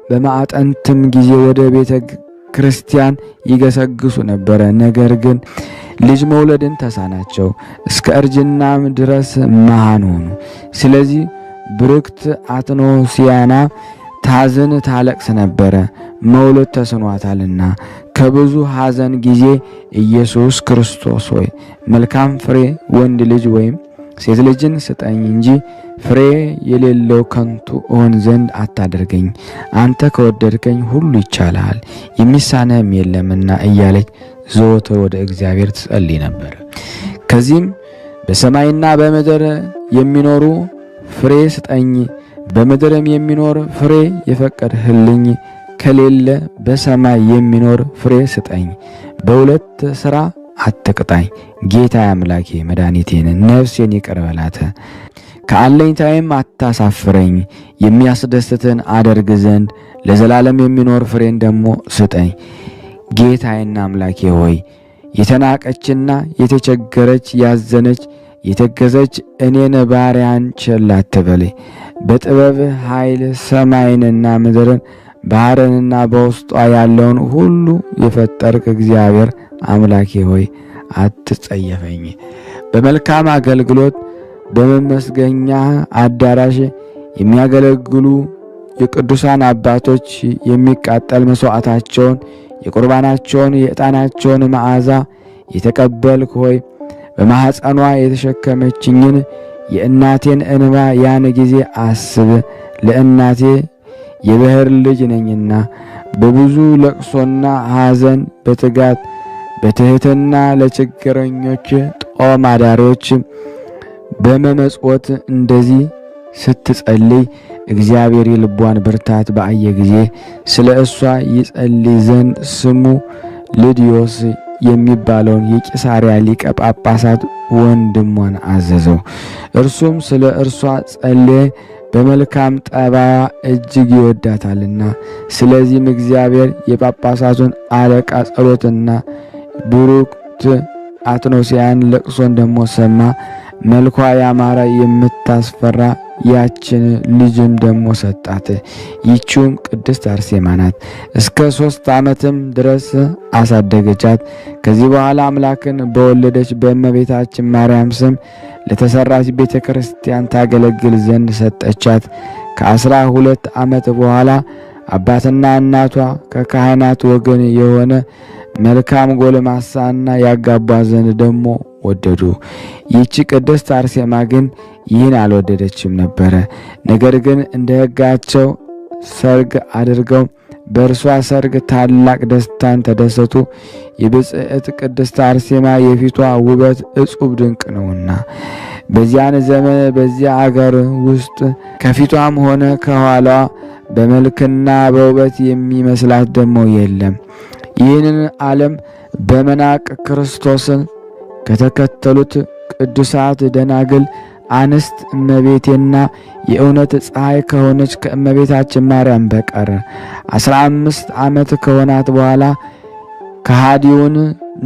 በማዕጠንትም ጊዜ ወደ ቤተ ክርስቲያን ይገሰግሱ ነበረ። ነገር ግን ልጅ መውለድን ተሳናቸው፣ እስከ እርጅናም ድረስ መሃን ሆኑ። ስለዚህ ብርክት አትኖሲያና ታዝን ታለቅስ ነበረ፣ መውለድ ተስኗታልና። ከብዙ ሐዘን ጊዜ ኢየሱስ ክርስቶስ ሆይ መልካም ፍሬ ወንድ ልጅ ወይም ሴት ልጅን ስጠኝ እንጂ ፍሬ የሌለው ከንቱ እሆን ዘንድ አታደርገኝ። አንተ ከወደድከኝ ሁሉ ይቻልሃል፣ የሚሳነህም የለምና እያለች ዘወትር ወደ እግዚአብሔር ትጸልይ ነበር። ከዚህም በሰማይና በምድር የሚኖሩ ፍሬ ስጠኝ፣ በምድርም የሚኖር ፍሬ የፈቀድህልኝ ከሌለ በሰማይ የሚኖር ፍሬ ስጠኝ። በሁለት ሥራ አትቅጣኝ ጌታ አምላኬ መድኃኒቴን፣ ነፍሴን ይቅር በላት። ከአለኝታዬም አታሳፍረኝ። የሚያስደስትን አደርግ ዘንድ ለዘላለም የሚኖር ፍሬን ደግሞ ስጠኝ። ጌታዬና አምላኬ ሆይ የተናቀችና የተቸገረች ያዘነች የተገዘች እኔን ባሪያን ቸል አትበል። በጥበብህ ኃይል ሰማይንና ምድርን ባህርንና በውስጧ ያለውን ሁሉ የፈጠርክ እግዚአብሔር አምላኬ ሆይ አትጸየፈኝ። በመልካም አገልግሎት በመመስገኛ አዳራሽ የሚያገለግሉ የቅዱሳን አባቶች የሚቃጠል መስዋዕታቸውን የቁርባናቸውን የዕጣናቸውን መዓዛ የተቀበልክ ሆይ በማኅፀኗ የተሸከመችኝን የእናቴን እንባ ያን ጊዜ አስብ። ለእናቴ የባሕር ልጅ ነኝና በብዙ ለቅሶና ሐዘን በትጋት በትሕትና ለችግረኞች ጦም አዳሪዎች በመመጽወት እንደዚህ ስትጸልይ እግዚአብሔር የልቧን ብርታት በአየ ጊዜ ስለ እሷ ይጸልይ ዘንድ ስሙ ልድዮስ የሚባለውን የቂሳርያ ሊቀ ጳጳሳት ወንድሟን አዘዘው። እርሱም ስለ እርሷ ጸለየ፣ በመልካም ጠባያ እጅግ ይወዳታልና። ስለዚህም እግዚአብሔር የጳጳሳቱን አለቃ ጸሎትና ብሩክት አትኖሲያን ለቅሶን ደሞ ሰማ። መልኳ ያማረ የምታስፈራ ያችን ልጅም ደሞ ሰጣት። ይቺውም ቅድስት አርሴማ ናት። እስከ 3 ዓመትም ድረስ አሳደገቻት። ከዚህ በኋላ አምላክን በወለደች በእመቤታችን ማርያም ስም ለተሰራች ቤተ ክርስቲያን ታገለግል ዘንድ ሰጠቻት። ከ12 ዓመት በኋላ አባትና እናቷ ከካህናት ወገን የሆነ መልካም ጎልማሳና ያጋባ ዘንድ ደሞ ወደዱ። ይህች ቅድስት አርሴማ ግን ይህን አልወደደችም ነበረ። ነገር ግን እንደ ሕጋቸው ሰርግ አድርገው በእርሷ ሰርግ ታላቅ ደስታን ተደሰቱ። የብጽዕት ቅድስት አርሴማ የፊቷ ውበት እጹብ ድንቅ ነውና በዚያን ዘመን በዚያ አገር ውስጥ ከፊቷም ሆነ ከኋላዋ በመልክና በውበት የሚመስላት ደሞ የለም። ይህንን ዓለም በመናቅ ክርስቶስን ከተከተሉት ቅዱሳት ደናግል አንስት እመቤቴና የእውነት ፀሐይ ከሆነች ከእመቤታችን ማርያም በቀር 15 ዓመት ከሆናት በኋላ ከሃዲውን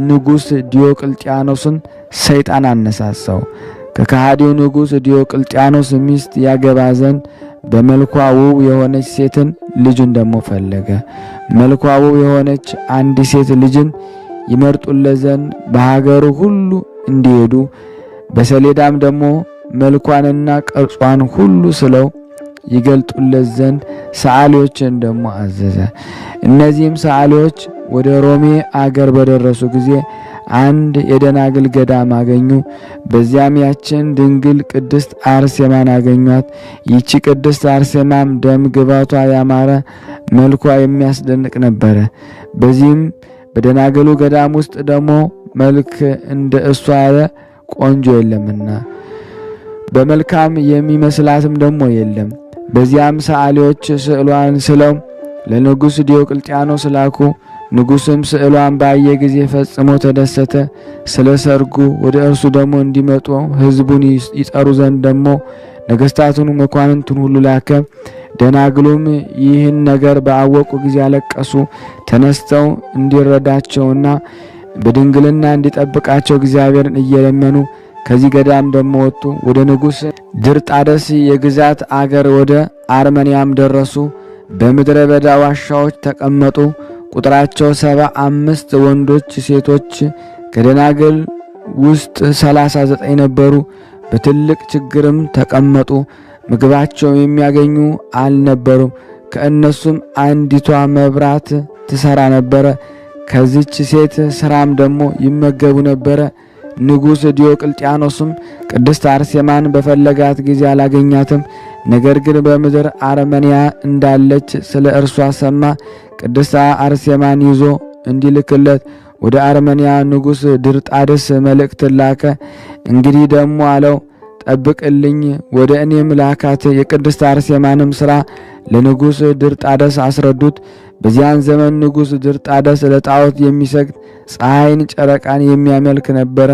ንጉሥ ዲዮቅልጥያኖስን ሰይጣን አነሳሳው። ከከሃዲው ንጉሥ ዲዮቅልጥያኖስ ሚስት ያገባ ዘንድ በመልኳ ውብ የሆነች ሴትን ልጅን ደግሞ ፈለገ። መልኳ ውብ የሆነች አንድ ሴት ልጅን ይመርጡለት ዘንድ በሀገሩ ሁሉ እንዲሄዱ በሰሌዳም ደግሞ መልኳንና ቅርጿን ሁሉ ስለው ይገልጡለት ዘንድ ሰዓሊዎችን ደግሞ አዘዘ። እነዚህም ሰዓሊዎች ወደ ሮሜ አገር በደረሱ ጊዜ አንድ የደናግል ገዳም አገኙ። በዚያም ያችን ድንግል ቅድስት አርሴማን አገኟት። ይቺ ቅድስት አርሴማም ደም ግባቷ ያማረ መልኳ የሚያስደንቅ ነበረ። በዚህም በደናግሉ ገዳም ውስጥ ደግሞ መልክ እንደ እሷ ያለ ቆንጆ የለምና በመልካም የሚመስላትም ደግሞ የለም። በዚያም ሰዓሊዎች ስዕሏን ስለው ለንጉሥ ዲዮቅልጥያኖስ ላኩ። ንጉሥም ስዕሏን ባየ ጊዜ ፈጽሞ ተደሰተ። ስለ ሰርጉ ወደ እርሱ ደግሞ እንዲመጡ ሕዝቡን ይጠሩ ዘንድ ደግሞ ነገሥታቱን መኳንንቱን ሁሉ ላከ። ደናግሉም ይህን ነገር ባወቁ ጊዜ አለቀሱ። ተነስተው እንዲረዳቸውና በድንግልና እንዲጠብቃቸው እግዚአብሔርን እየለመኑ ከዚህ ገዳም ደግሞ ወጡ። ወደ ንጉሥ ድርጣደስ የግዛት አገር ወደ አርመንያም ደረሱ። በምድረ በዳ ዋሻዎች ተቀመጡ። ቁጥራቸው 75 ወንዶች ሴቶች ከደናግል ውስጥ 39 ነበሩ። በትልቅ ችግርም ተቀመጡ። ምግባቸው የሚያገኙ አልነበሩም። ከእነሱም አንዲቷ መብራት ትሰራ ነበረ። ከዚች ሴት ስራም ደግሞ ይመገቡ ነበረ። ንጉሥ ዲዮቅልጥያኖስም ቅድስት አርሴማን በፈለጋት ጊዜ አላገኛትም። ነገር ግን በምድር አርመንያ እንዳለች ስለ እርሷ ሰማ። ቅድስት አርሴማን ይዞ እንዲልክለት ወደ አርመንያ ንጉሥ ድርጣድስ መልእክት ላከ። እንግዲህ ደግሞ አለው ጠብቅልኝ፣ ወደ እኔም ላካት። የቅድስት አርሴማንም ሥራ ለንጉሥ ድርጣደስ አስረዱት። በዚያን ዘመን ንጉሥ ድርጣደስ ለጣዖት የሚሰግድ ፀሐይን፣ ጨረቃን የሚያመልክ ነበረ።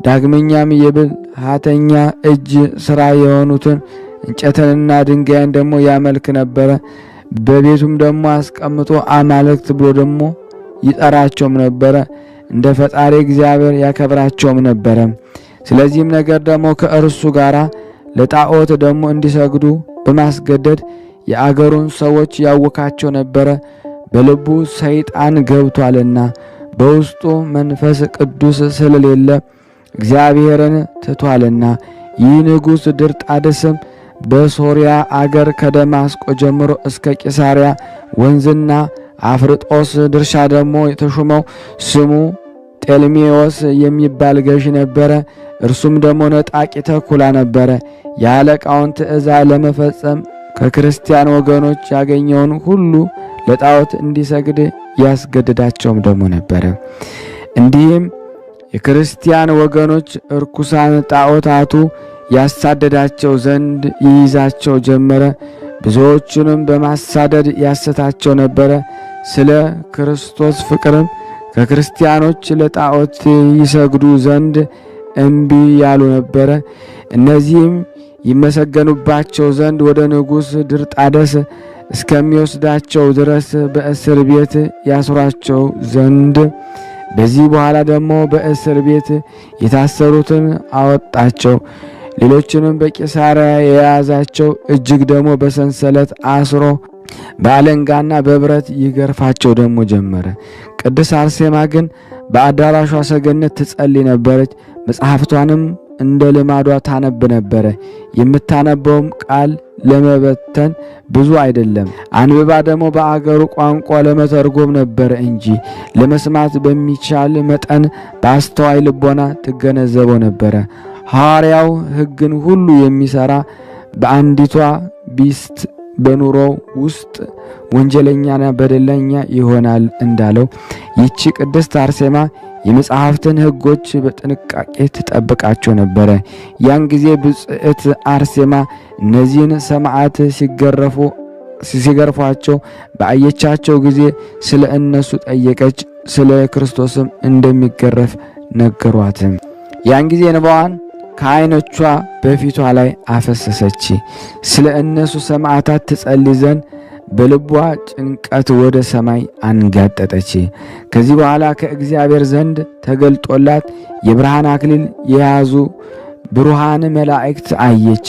ዳግመኛም የብልሃተኛ እጅ ሥራ የሆኑትን እንጨትንና ድንጋይን ደግሞ ያመልክ ነበረ። በቤቱም ደግሞ አስቀምጦ አማልክት ብሎ ደግሞ ይጠራቸውም ነበረ። እንደ ፈጣሪ እግዚአብሔር ያከብራቸውም ነበረ። ስለዚህም ነገር ደግሞ ከእርሱ ጋር ለጣዖት ደግሞ እንዲሰግዱ በማስገደድ የአገሩን ሰዎች ያውካቸው ነበረ። በልቡ ሰይጣን ገብቷልና በውስጡ መንፈስ ቅዱስ ስለሌለ እግዚአብሔርን ትቷልና። ይህ ንጉሥ ድርጣድስም በሶርያ አገር ከደማስቆ ጀምሮ እስከ ቂሳሪያ ወንዝና አፍርጦስ ድርሻ ደግሞ የተሾመው ስሙ ጤልሜዎስ የሚባል ገዥ ነበረ። እርሱም ደግሞ ነጣቂ ተኩላ ነበረ። የአለቃውን ትእዛዝ ለመፈጸም ከክርስቲያን ወገኖች ያገኘውን ሁሉ ለጣዖት እንዲሰግድ ያስገድዳቸውም ደግሞ ነበረ። እንዲህም የክርስቲያን ወገኖች እርኩሳን ጣዖታቱ ያሳደዳቸው ዘንድ ይይዛቸው ጀመረ። ብዙዎቹንም በማሳደድ ያሰታቸው ነበረ። ስለ ክርስቶስ ፍቅርም ከክርስቲያኖች ለጣዖት ይሰግዱ ዘንድ እምቢ ያሉ ነበረ። እነዚህም ይመሰገኑባቸው ዘንድ ወደ ንጉሥ ድርጣደስ እስከሚወስዳቸው ድረስ በእስር ቤት ያስሯቸው ዘንድ፣ በዚህ በኋላ ደግሞ በእስር ቤት የታሰሩትን አወጣቸው። ሌሎችንም በቂሳሪያ የያዛቸው እጅግ ደግሞ በሰንሰለት አስሮ በአለንጋና በብረት ይገርፋቸው ደግሞ ጀመረ። ቅድስት አርሴማ ግን በአዳራሿ ሰገነት ትጸልይ ነበረች። መጽሐፍቷንም እንደ ልማዷ ታነብ ነበረ። የምታነበውም ቃል ለመበተን ብዙ አይደለም፣ አንብባ ደግሞ በአገሩ ቋንቋ ለመተርጎም ነበረ እንጂ ለመስማት በሚቻል መጠን በአስተዋይ ልቦና ትገነዘበው ነበረ። ሐዋርያው ሕግን ሁሉ የሚሰራ በአንዲቷ ቢስት በኑሮው ውስጥ ወንጀለኛና በደለኛ ይሆናል እንዳለው ይቺ ቅድስት አርሴማ የመጽሐፍትን ሕጎች በጥንቃቄ ትጠብቃቸው ነበረ። ያን ጊዜ ብጽዕት አርሴማ እነዚህን ሰማዕት ሲገርፏቸው በአየቻቸው ጊዜ ስለ እነሱ ጠየቀች። ስለ ክርስቶስም እንደሚገረፍ ነገሯት። ያን ጊዜ እንባዋን ከዓይኖቿ በፊቷ ላይ አፈሰሰች። ስለ እነሱ ሰማዕታት ትጸልይ ዘንድ በልቧ ጭንቀት ወደ ሰማይ አንጋጠጠች። ከዚህ በኋላ ከእግዚአብሔር ዘንድ ተገልጦላት የብርሃን አክሊል የያዙ ብሩሃን መላእክት አየች።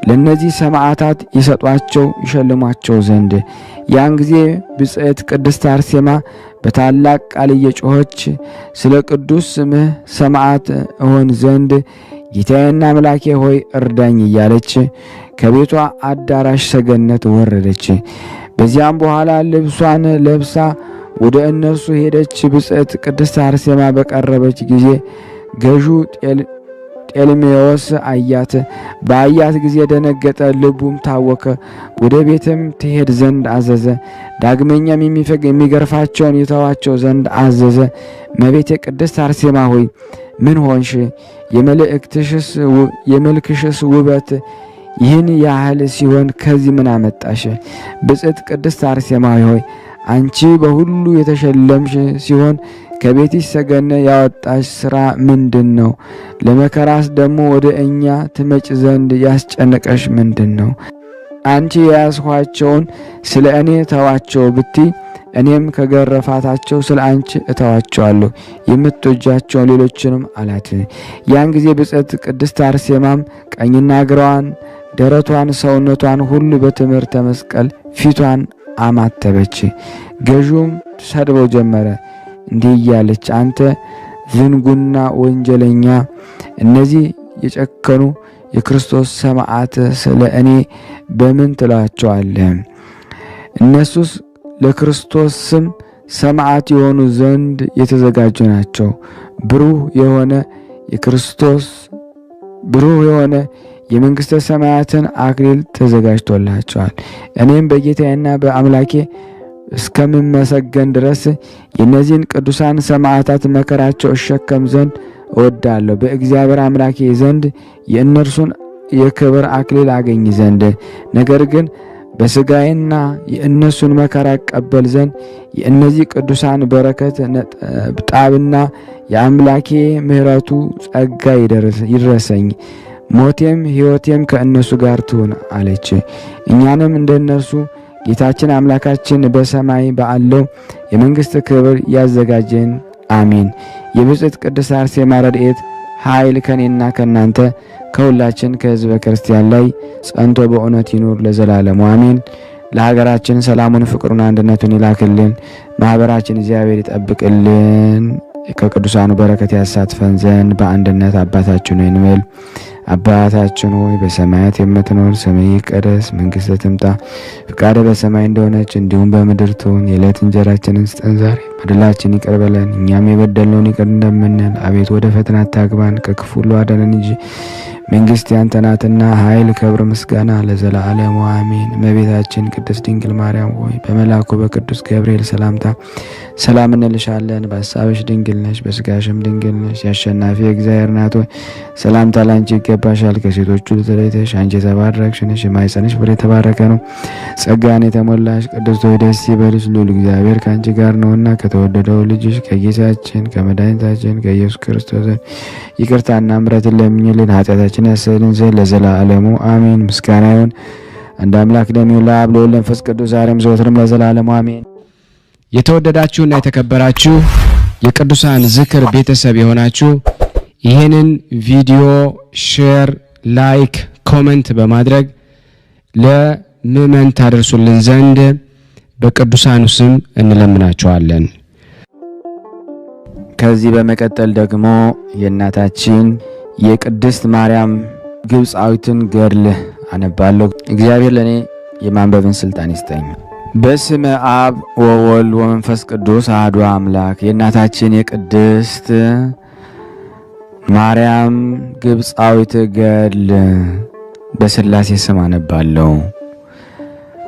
ለነዚህ ሰማዕታት ይሰጧቸው ይሸልሟቸው ዘንድ። ያን ጊዜ ብጽዕት ቅድስት አርሴማ በታላቅ ቃል እየጮኸች ስለ ቅዱስ ስምህ ሰማዕት እሆን ዘንድ ጌታዬና አምላኬ ሆይ እርዳኝ እያለች ከቤቷ አዳራሽ ሰገነት ወረደች። በዚያም በኋላ ልብሷን ለብሳ ወደ እነርሱ ሄደች። ብጽዕት ቅድስት አርሴማ በቀረበች ጊዜ ገዡ ጤልሜዎስ አያት። በአያት ጊዜ ደነገጠ፣ ልቡም ታወከ። ወደ ቤትም ትሄድ ዘንድ አዘዘ። ዳግመኛም የሚገርፋቸውን ይተዋቸው ዘንድ አዘዘ። እመቤቴ ቅድስት አርሴማ ሆይ ምን ሆንሽ? የመልክሽስ ውበት ይህን ያህል ሲሆን ከዚህ ምን አመጣሽ? ብጽዕት ቅድስት አርሴማ ሆይ አንቺ በሁሉ የተሸለምሽ ሲሆን ከቤትሽ ሰገነት ያወጣሽ ሥራ ምንድን ነው? ለመከራስ ደግሞ ወደ እኛ ትመጭ ዘንድ ያስጨነቀሽ ምንድን ነው? አንቺ የያዝኋቸውን ስለ እኔ ተዋቸው ብቲ እኔም ከገረፋታቸው ስለ አንቺ እተዋቸዋለሁ፣ የምትወጃቸውን ሌሎችንም አላት። ያን ጊዜ ብጽዕት ቅድስት አርሴማም ቀኝና ግራዋን፣ ደረቷን፣ ሰውነቷን ሁሉ በትምህርተ መስቀል ፊቷን አማተበች። ገዥውም ሰድበው ጀመረ እንዲህ እያለች አንተ ዝንጉና ወንጀለኛ፣ እነዚህ የጨከኑ የክርስቶስ ሰማዕት ስለ እኔ በምን ትላቸዋለህ? እነሱስ ለክርስቶስ ስም ሰማዕት የሆኑ ዘንድ የተዘጋጁ ናቸው። ብሩህ የሆነ የመንግሥተ ሰማያትን አክሊል ተዘጋጅቶላቸዋል። እኔም በጌታዬና በአምላኬ እስከምመሰገን ድረስ የእነዚህን ቅዱሳን ሰማዕታት መከራቸው እሸከም ዘንድ እወዳለሁ። በእግዚአብሔር አምላኬ ዘንድ የእነርሱን የክብር አክሊል አገኝ ዘንድ። ነገር ግን በሥጋዬና የእነሱን መከራ እቀበል ዘንድ የእነዚህ ቅዱሳን በረከት ነጠብጣብና የአምላኬ ምሕረቱ ጸጋ ይድረሰኝ። ሞቴም ሕይወቴም ከእነሱ ጋር ትሁን አለች። እኛንም እንደ እነርሱ ጌታችን አምላካችን በሰማይ ባለው የመንግሥት ክብር ያዘጋጀን አሜን። የብጽዕት ቅድስት አርሴማ ረድኤት ኃይል ከኔና ከናንተ ከሁላችን ከሕዝበ ክርስቲያን ላይ ጸንቶ በእውነት ይኑር ለዘላለሙ አሜን። ለሀገራችን ሰላሙን፣ ፍቅሩን፣ አንድነቱን ይላክልን። ማህበራችን እግዚአብሔር ይጠብቅልን። ከቅዱሳኑ በረከት ያሳትፈን ዘንድ በአንድነት አባታችን ሆይ እንበል። አባታችን ሆይ በሰማያት የምትኖር ስምህ ይቀደስ፣ መንግሥትህ ትምጣ፣ ፈቃድህ በሰማይ እንደሆነች እንዲሁም በምድር ትሁን። የዕለት እንጀራችንን ስጠን ዛሬ፣ በደላችን ይቅር በለን እኛም የበደልነውን ይቅር እንደምንል፣ አቤቱ ወደ ፈተና አታግባን ከክፉ ሁሉ አድነን እንጂ መንግሥት ያንተ ናትና ኃይል፣ ክብር፣ ምስጋና ለዘላለሙ አሜን። እመቤታችን ቅድስት ድንግል ማርያም ሆይ በመልአኩ በቅዱስ ገብርኤል ሰላምታ ሰላም እንልሻለን። በሐሳብሽ ድንግል ነሽ፣ በሥጋሽም ድንግል ነሽ። የአሸናፊ እግዚአብሔር እናት ሆይ ሰላምታ ላንቺ ይገባሻል። ከሴቶች ሁሉ ተለይተሽ አንቺ የተባረክሽ ነሽ፣ የማኅፀንሽ ፍሬ የተባረከ ነው። ጸጋን የተሞላሽ ቅድስት ሆይ ደስ ይበልሽ፣ ልዑል እግዚአብሔር ከአንቺ ጋር ነውና ከተወደደው ልጅሽ ከጌታችን ከመድኃኒታችን ከኢየሱስ ክርስቶስ ይቅርታና ምሕረትን ለምኝልን ኃጢአታችን ያሰልን ዘንድ ለዘላለሙ አሜን። ምስጋና ይሁን አንድ አምላክ ለሚሆን ለአብ ለወልድ ለመንፈስ ቅዱስ ዛሬም ዘወትርም ለዘላለሙ አሜን። የተወደዳችሁና የተከበራችሁ የቅዱሳን ዝክር ቤተሰብ የሆናችሁ ይህንን ቪዲዮ ሼር፣ ላይክ፣ ኮሜንት በማድረግ ለምእመን ታደርሱልን ዘንድ በቅዱሳኑ ስም እንለምናችኋለን። ከዚህ በመቀጠል ደግሞ የእናታችን የቅድስት ማርያም ግብፃዊትን ገድል አነባለሁ። እግዚአብሔር ለእኔ የማንበብን ስልጣን ይስጠኝ። በስመ አብ ወወልድ ወመንፈስ ቅዱስ አሐዱ አምላክ። የእናታችን የቅድስት ማርያም ግብፃዊት ገድል በሥላሴ ስም አነባለሁ።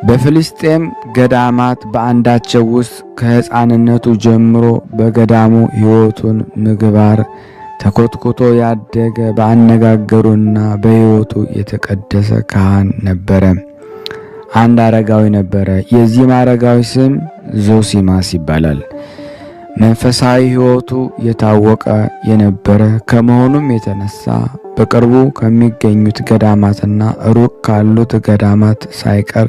በፍልስጤም ገዳማት በአንዳቸው ውስጥ ከሕፃንነቱ ጀምሮ በገዳሙ ሕይወቱን ምግባር ተኮትኩቶ ያደገ በአነጋገሩና በሕይወቱ የተቀደሰ ካህን ነበረ። አንድ አረጋዊ ነበረ። የዚህም አረጋዊ ስም ዞሲማስ ይባላል። መንፈሳዊ ሕይወቱ የታወቀ የነበረ ከመሆኑም የተነሳ በቅርቡ ከሚገኙት ገዳማትና ሩቅ ካሉት ገዳማት ሳይቀር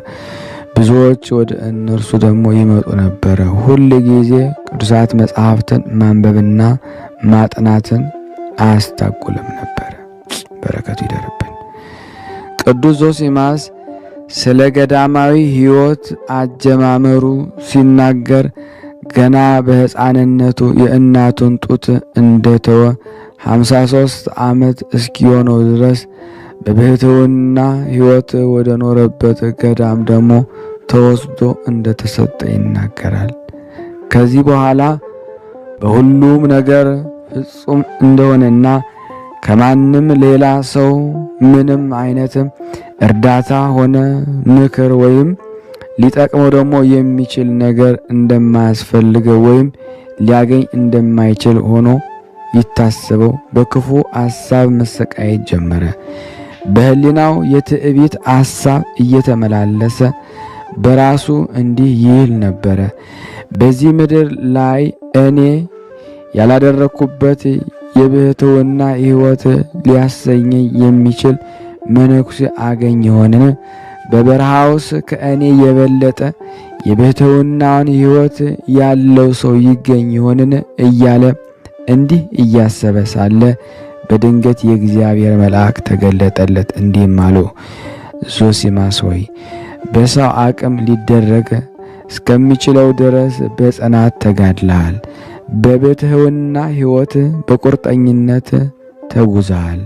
ብዙዎች ወደ እነርሱ ደግሞ ይመጡ ነበረ። ሁል ጊዜ ቅዱሳት መጻሕፍትን ማንበብና ማጥናትን አያስታጉልም ነበረ። በረከቱ ይደርብን። ቅዱስ ዞሲማስ ስለ ገዳማዊ ሕይወት አጀማመሩ ሲናገር ገና በሕፃንነቱ የእናቱን ጡት እንደተወ 53 ዓመት እስኪሆነው ድረስ በብሕትውና ሕይወት ወደ ኖረበት ገዳም ደግሞ ተወስዶ እንደተሰጠ ይናገራል። ከዚህ በኋላ በሁሉም ነገር ፍጹም እንደሆነና ከማንም ሌላ ሰው ምንም አይነትም እርዳታ ሆነ ምክር ወይም ሊጠቅመው ደግሞ የሚችል ነገር እንደማያስፈልገው ወይም ሊያገኝ እንደማይችል ሆኖ ይታሰበው በክፉ ሐሳብ መሰቃየት ጀመረ። በህሊናው የትዕቢት ሐሳብ እየተመላለሰ በራሱ እንዲህ ይል ነበረ፣ በዚህ ምድር ላይ እኔ ያላደረኩበት የብሕትውና ሕይወት ሊያሰኘኝ የሚችል መነኩሴ አገኝ ይሆንን? በበረሃውስ ከእኔ የበለጠ የብሕትውናን ሕይወት ያለው ሰው ይገኝ ይሆንን? እያለ እንዲህ እያሰበ ሳለ በድንገት የእግዚአብሔር መልአክ ተገለጠለት፣ እንዲህም አለው፣ ዞሲማስ ሆይ በሰው አቅም ሊደረግ እስከሚችለው ድረስ በጽናት ተጋድለሃል። በብሕትውና ሕይወት በቁርጠኝነት ተጉዘሃል።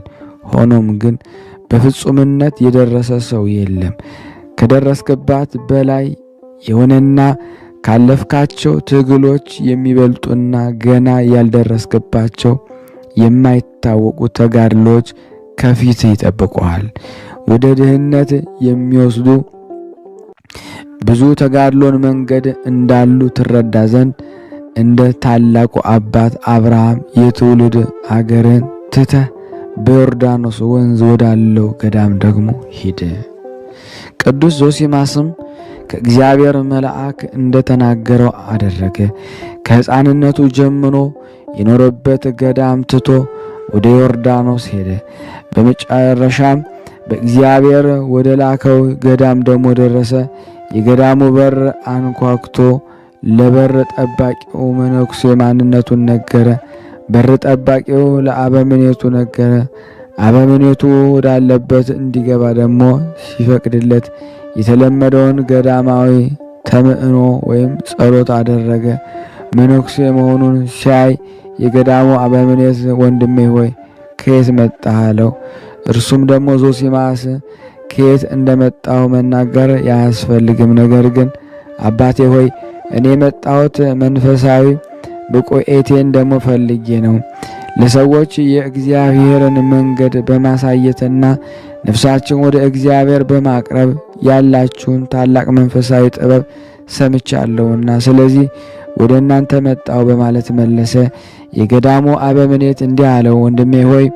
ሆኖም ግን በፍጹምነት የደረሰ ሰው የለም። ከደረስክባት በላይ የሆነና ካለፍካቸው ትግሎች የሚበልጡና ገና ያልደረስክባቸው የማይታወቁ ተጋድሎች ከፊት ይጠብቁሃል። ወደ ድህነት የሚወስዱ ብዙ ተጋድሎን መንገድ እንዳሉ ትረዳ ዘንድ እንደ ታላቁ አባት አብርሃም የትውልድ አገርን ትተህ በዮርዳኖስ ወንዝ ወዳለው ገዳም ደግሞ ሂድ። ቅዱስ ዞሲማስም ከእግዚአብሔር መልአክ እንደተናገረው አደረገ። ከሕፃንነቱ ጀምሮ የኖረበት ገዳም ትቶ ወደ ዮርዳኖስ ሄደ። በመጨረሻም በእግዚአብሔር ወደ ላከው ገዳም ደግሞ ደረሰ። የገዳሙ በር አንኳኩቶ ለበር ጠባቂው መነኩሴ ማንነቱን ነገረ። በር ጠባቂው ለአበምኔቱ ነገረ። አበምኔቱ ወዳለበት እንዲገባ ደግሞ ሲፈቅድለት የተለመደውን ገዳማዊ ተምዕኖ ወይም ጸሎት አደረገ። መነኩሴ መሆኑን ሲያይ የገዳሙ አበምኔት ወንድሜ ሆይ ከየት መጣህ አለው። እርሱም ደግሞ ዞሲማስ ከየት እንደመጣሁ መናገር ያስፈልግም፣ ነገር ግን አባቴ ሆይ እኔ የመጣሁት መንፈሳዊ ብቁኤቴን ደግሞ ፈልጌ ነው። ለሰዎች የእግዚአብሔርን መንገድ በማሳየትና ነፍሳችን ወደ እግዚአብሔር በማቅረብ ያላችሁን ታላቅ መንፈሳዊ ጥበብ ሰምቻለሁና ስለዚህ ወደ እናንተ መጣሁ በማለት መለሰ። የገዳሙ አበምኔት እንዲህ አለው፣ ወንድሜ ሆይ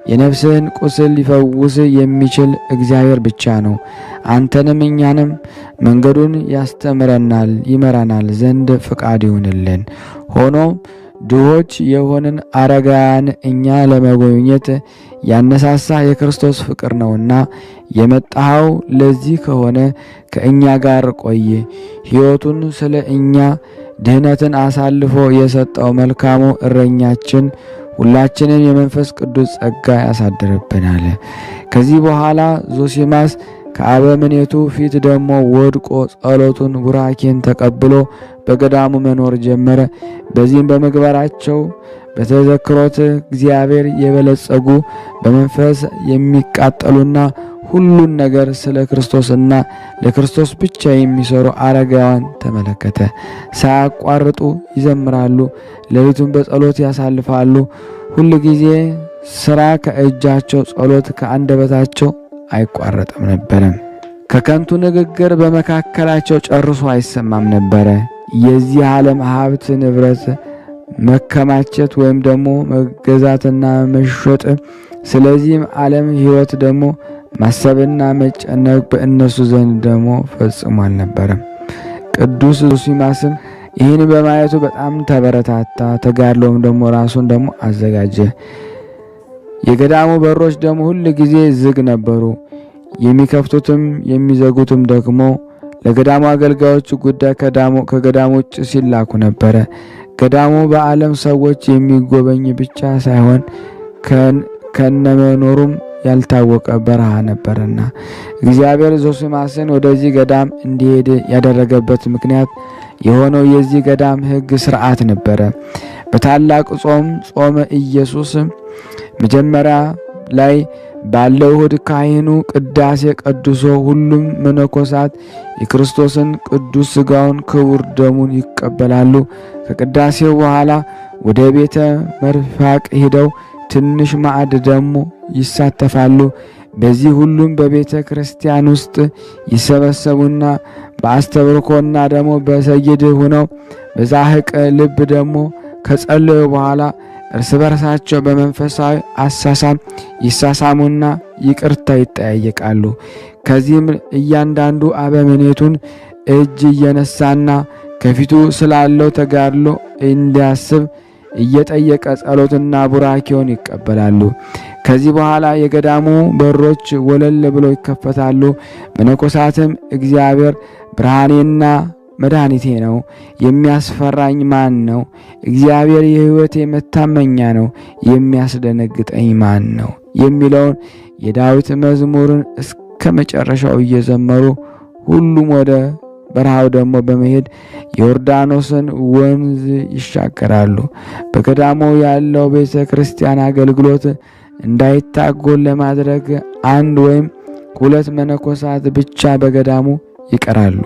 የነፍስህን ቁስል ሊፈውስ የሚችል እግዚአብሔር ብቻ ነው። አንተንም እኛንም መንገዱን ያስተምረናል ይመራናል ዘንድ ፍቃድ ይሁንልን። ሆኖም ድሆች የሆንን አረጋውያን እኛ ለመጎብኘት ያነሳሳ የክርስቶስ ፍቅር ነውና የመጣኸው ለዚህ ከሆነ ከእኛ ጋር ቆይ። ሕይወቱን ስለ እኛ ድህነትን አሳልፎ የሰጠው መልካሙ እረኛችን ሁላችንን የመንፈስ ቅዱስ ጸጋ ያሳድርብናል። ከዚህ በኋላ ዞሲማስ ከአበምኔቱ ፊት ደግሞ ወድቆ ጸሎቱን ቡራኬን ተቀብሎ በገዳሙ መኖር ጀመረ። በዚህም በምግባራቸው በተዘክሮት እግዚአብሔር የበለጸጉ በመንፈስ የሚቃጠሉና ሁሉን ነገር ስለ ክርስቶስና ለክርስቶስ ብቻ የሚሰሩ አረጋውያን ተመለከተ። ሳያቋርጡ ይዘምራሉ፣ ሌሊቱን በጸሎት ያሳልፋሉ። ሁል ጊዜ ስራ ከእጃቸው ጸሎት ከአንደበታቸው አይቋረጥም ነበረ። ከከንቱ ንግግር በመካከላቸው ጨርሶ አይሰማም ነበረ። የዚህ ዓለም ሀብት ንብረት መከማቸት ወይም ደግሞ መገዛትና መሸጥ፣ ስለዚህም ዓለም ሕይወት ደግሞ ማሰብና መጨነቅ በእነሱ ዘንድ ደግሞ ፈጽሞ አልነበረም። ቅዱስ ዞሲማስም ይህን በማየቱ በጣም ተበረታታ። ተጋድሎም ደግሞ ራሱን ደግሞ አዘጋጀ። የገዳሙ በሮች ደግሞ ሁል ጊዜ ዝግ ነበሩ። የሚከፍቱትም የሚዘጉትም ደግሞ ለገዳሙ አገልጋዮች ጉዳይ ከገዳሙ ውጭ ሲላኩ ነበረ። ገዳሙ በዓለም ሰዎች የሚጎበኝ ብቻ ሳይሆን ከነመኖሩም ያልታወቀ በረሃ ነበርና እግዚአብሔር ዞሲማስን ወደዚህ ገዳም እንዲሄድ ያደረገበት ምክንያት የሆነው የዚህ ገዳም ሕግ ስርዓት ነበረ። በታላቅ ጾመ ኢየሱስ መጀመሪያ ላይ ባለው እሁድ ካህኑ ቅዳሴ ቀድሶ ሁሉም መነኮሳት የክርስቶስን ቅዱስ ሥጋውን ክቡር ደሙን ይቀበላሉ። ከቅዳሴው በኋላ ወደ ቤተ መርፋቅ ሄደው ትንሽ ማዕድ ደግሞ ይሳተፋሉ። በዚህ ሁሉም በቤተ ክርስቲያን ውስጥ ይሰበሰቡና በአስተብርኮና ደግሞ በሰይድ ሆነው በዛህቅ ልብ ደግሞ ከጸለዩ በኋላ እርስ በርሳቸው በመንፈሳዊ አሳሳም ይሳሳሙና ይቅርታ ይጠያየቃሉ። ከዚህም እያንዳንዱ አበምኔቱን እጅ እየነሳና ከፊቱ ስላለው ተጋድሎ እንዲያስብ እየጠየቀ ጸሎትና ቡራኬውን ይቀበላሉ። ከዚህ በኋላ የገዳሙ በሮች ወለል ብለው ይከፈታሉ። መነኮሳትም እግዚአብሔር ብርሃኔና መድኃኒቴ ነው፣ የሚያስፈራኝ ማን ነው? እግዚአብሔር የሕይወቴ መታመኛ ነው፣ የሚያስደነግጠኝ ማን ነው? የሚለውን የዳዊት መዝሙርን እስከ መጨረሻው እየዘመሩ ሁሉም ወደ በረሃው ደግሞ በመሄድ የዮርዳኖስን ወንዝ ይሻገራሉ። በገዳሙ ያለው ቤተ ክርስቲያን አገልግሎት እንዳይታጎል ለማድረግ 1 ወይም 2 መነኮሳት ብቻ በገዳሙ ይቀራሉ።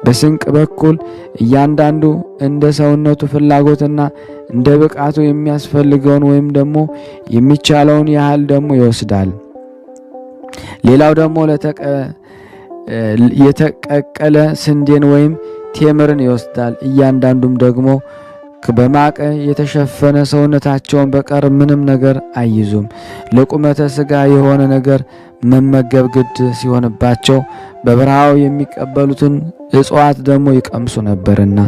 በስንቅ በኩል እያንዳንዱ እንደ ሰውነቱ ፍላጎትና እንደ ብቃቱ የሚያስፈልገውን ወይም ደግሞ የሚቻለውን ያህል ደግሞ ይወስዳል። ሌላው ደግሞ የተቀቀለ ስንዴን ወይም ቴምርን ይወስዳል። እያንዳንዱም ደግሞ በማቅ የተሸፈነ ሰውነታቸውን በቀር ምንም ነገር አይይዙም። ለቁመተ ሥጋ የሆነ ነገር መመገብ ግድ ሲሆንባቸው በበረሃው የሚቀበሉትን እጽዋት ደግሞ ይቀምሱ ነበርና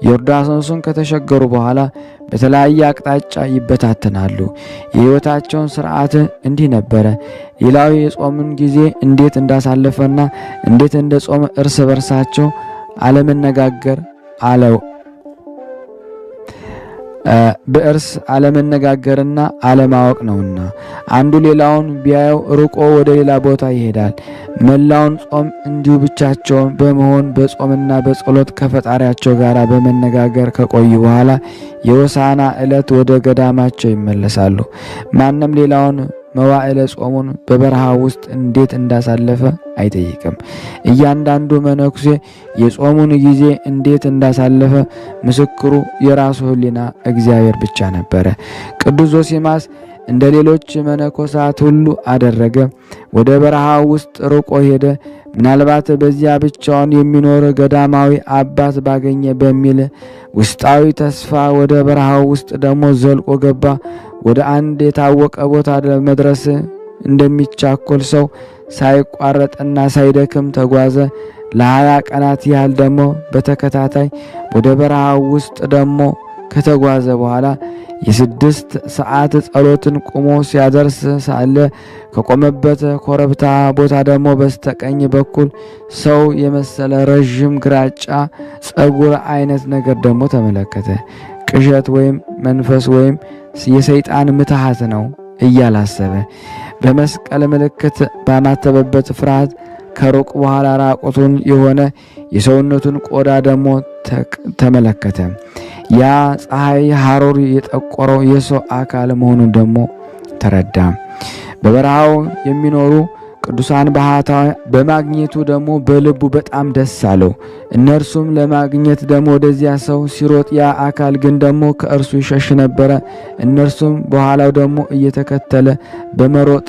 ዮርዳኖስን ከተሻገሩ በኋላ በተለያየ አቅጣጫ ይበታተናሉ። የሕይወታቸውን ሥርዓት እንዲህ ነበረ። ሌላው የጾምን ጊዜ እንዴት እንዳሳለፈና እንዴት እንደ ጾመ እርስ በርሳቸው አለመነጋገር በእርስ አለመነጋገርና አለማወቅ ነውና አንዱ ሌላውን ቢያየው ርቆ ወደ ሌላ ቦታ ይሄዳል። መላውን ጾም እንዲሁ ብቻቸውን በመሆን በጾምና በጸሎት ከፈጣሪያቸው ጋር በመነጋገር ከቆዩ በኋላ የሆሳዕና ዕለት ወደ ገዳማቸው ይመለሳሉ። ማንም ሌላውን መዋዕለ ጾሙን በበረሃ ውስጥ እንዴት እንዳሳለፈ አይጠይቅም። እያንዳንዱ መነኩሴ የጾሙን ጊዜ እንዴት እንዳሳለፈ ምስክሩ የራሱ ሕሊና እግዚአብሔር ብቻ ነበረ። ቅዱስ ዞሲማስ እንደ ሌሎች መነኮሳት ሁሉ አደረገ። ወደ በረሃ ውስጥ ርቆ ሄደ። ምናልባት በዚያ ብቻውን የሚኖር ገዳማዊ አባት ባገኘ በሚል ውስጣዊ ተስፋ ወደ በረሃው ውስጥ ደግሞ ዘልቆ ገባ። ወደ አንድ የታወቀ ቦታ ለመድረስ እንደሚቻኮል ሰው ሳይቋረጥና ሳይደክም ተጓዘ። ለ20 ቀናት ያህል ደግሞ በተከታታይ ወደ በረሃው ውስጥ ደግሞ ከተጓዘ በኋላ የ6 ሰዓት ጸሎትን ቆሞ ሲያደርስ ሳለ ከቆመበት ኮረብታ ቦታ ደግሞ በስተቀኝ በኩል ሰው የመሰለ ረዥም ግራጫ ጸጉር አይነት ነገር ደግሞ ተመለከተ። ቅዠት ወይም መንፈስ ወይም የሰይጣን ምትሃት ነው እያላሰበ በመስቀል ምልክት ባማተበበት ፍርሃት ከሩቅ በኋላ ራቁቱን የሆነ የሰውነቱን ቆዳ ደግሞ ተመለከተ። ያ ፀሐይ ሐሩር የጠቆረው የሰው አካል መሆኑን ደግሞ ተረዳ። በበረሃው የሚኖሩ ቅዱሳን ባህታዊ በማግኘቱ ደግሞ በልቡ በጣም ደስ አለው። እነርሱም ለማግኘት ደግሞ ወደዚያ ሰው ሲሮጥ ያ አካል ግን ደግሞ ከእርሱ ይሸሽ ነበረ። እነርሱም በኋላው ደግሞ እየተከተለ በመሮጥ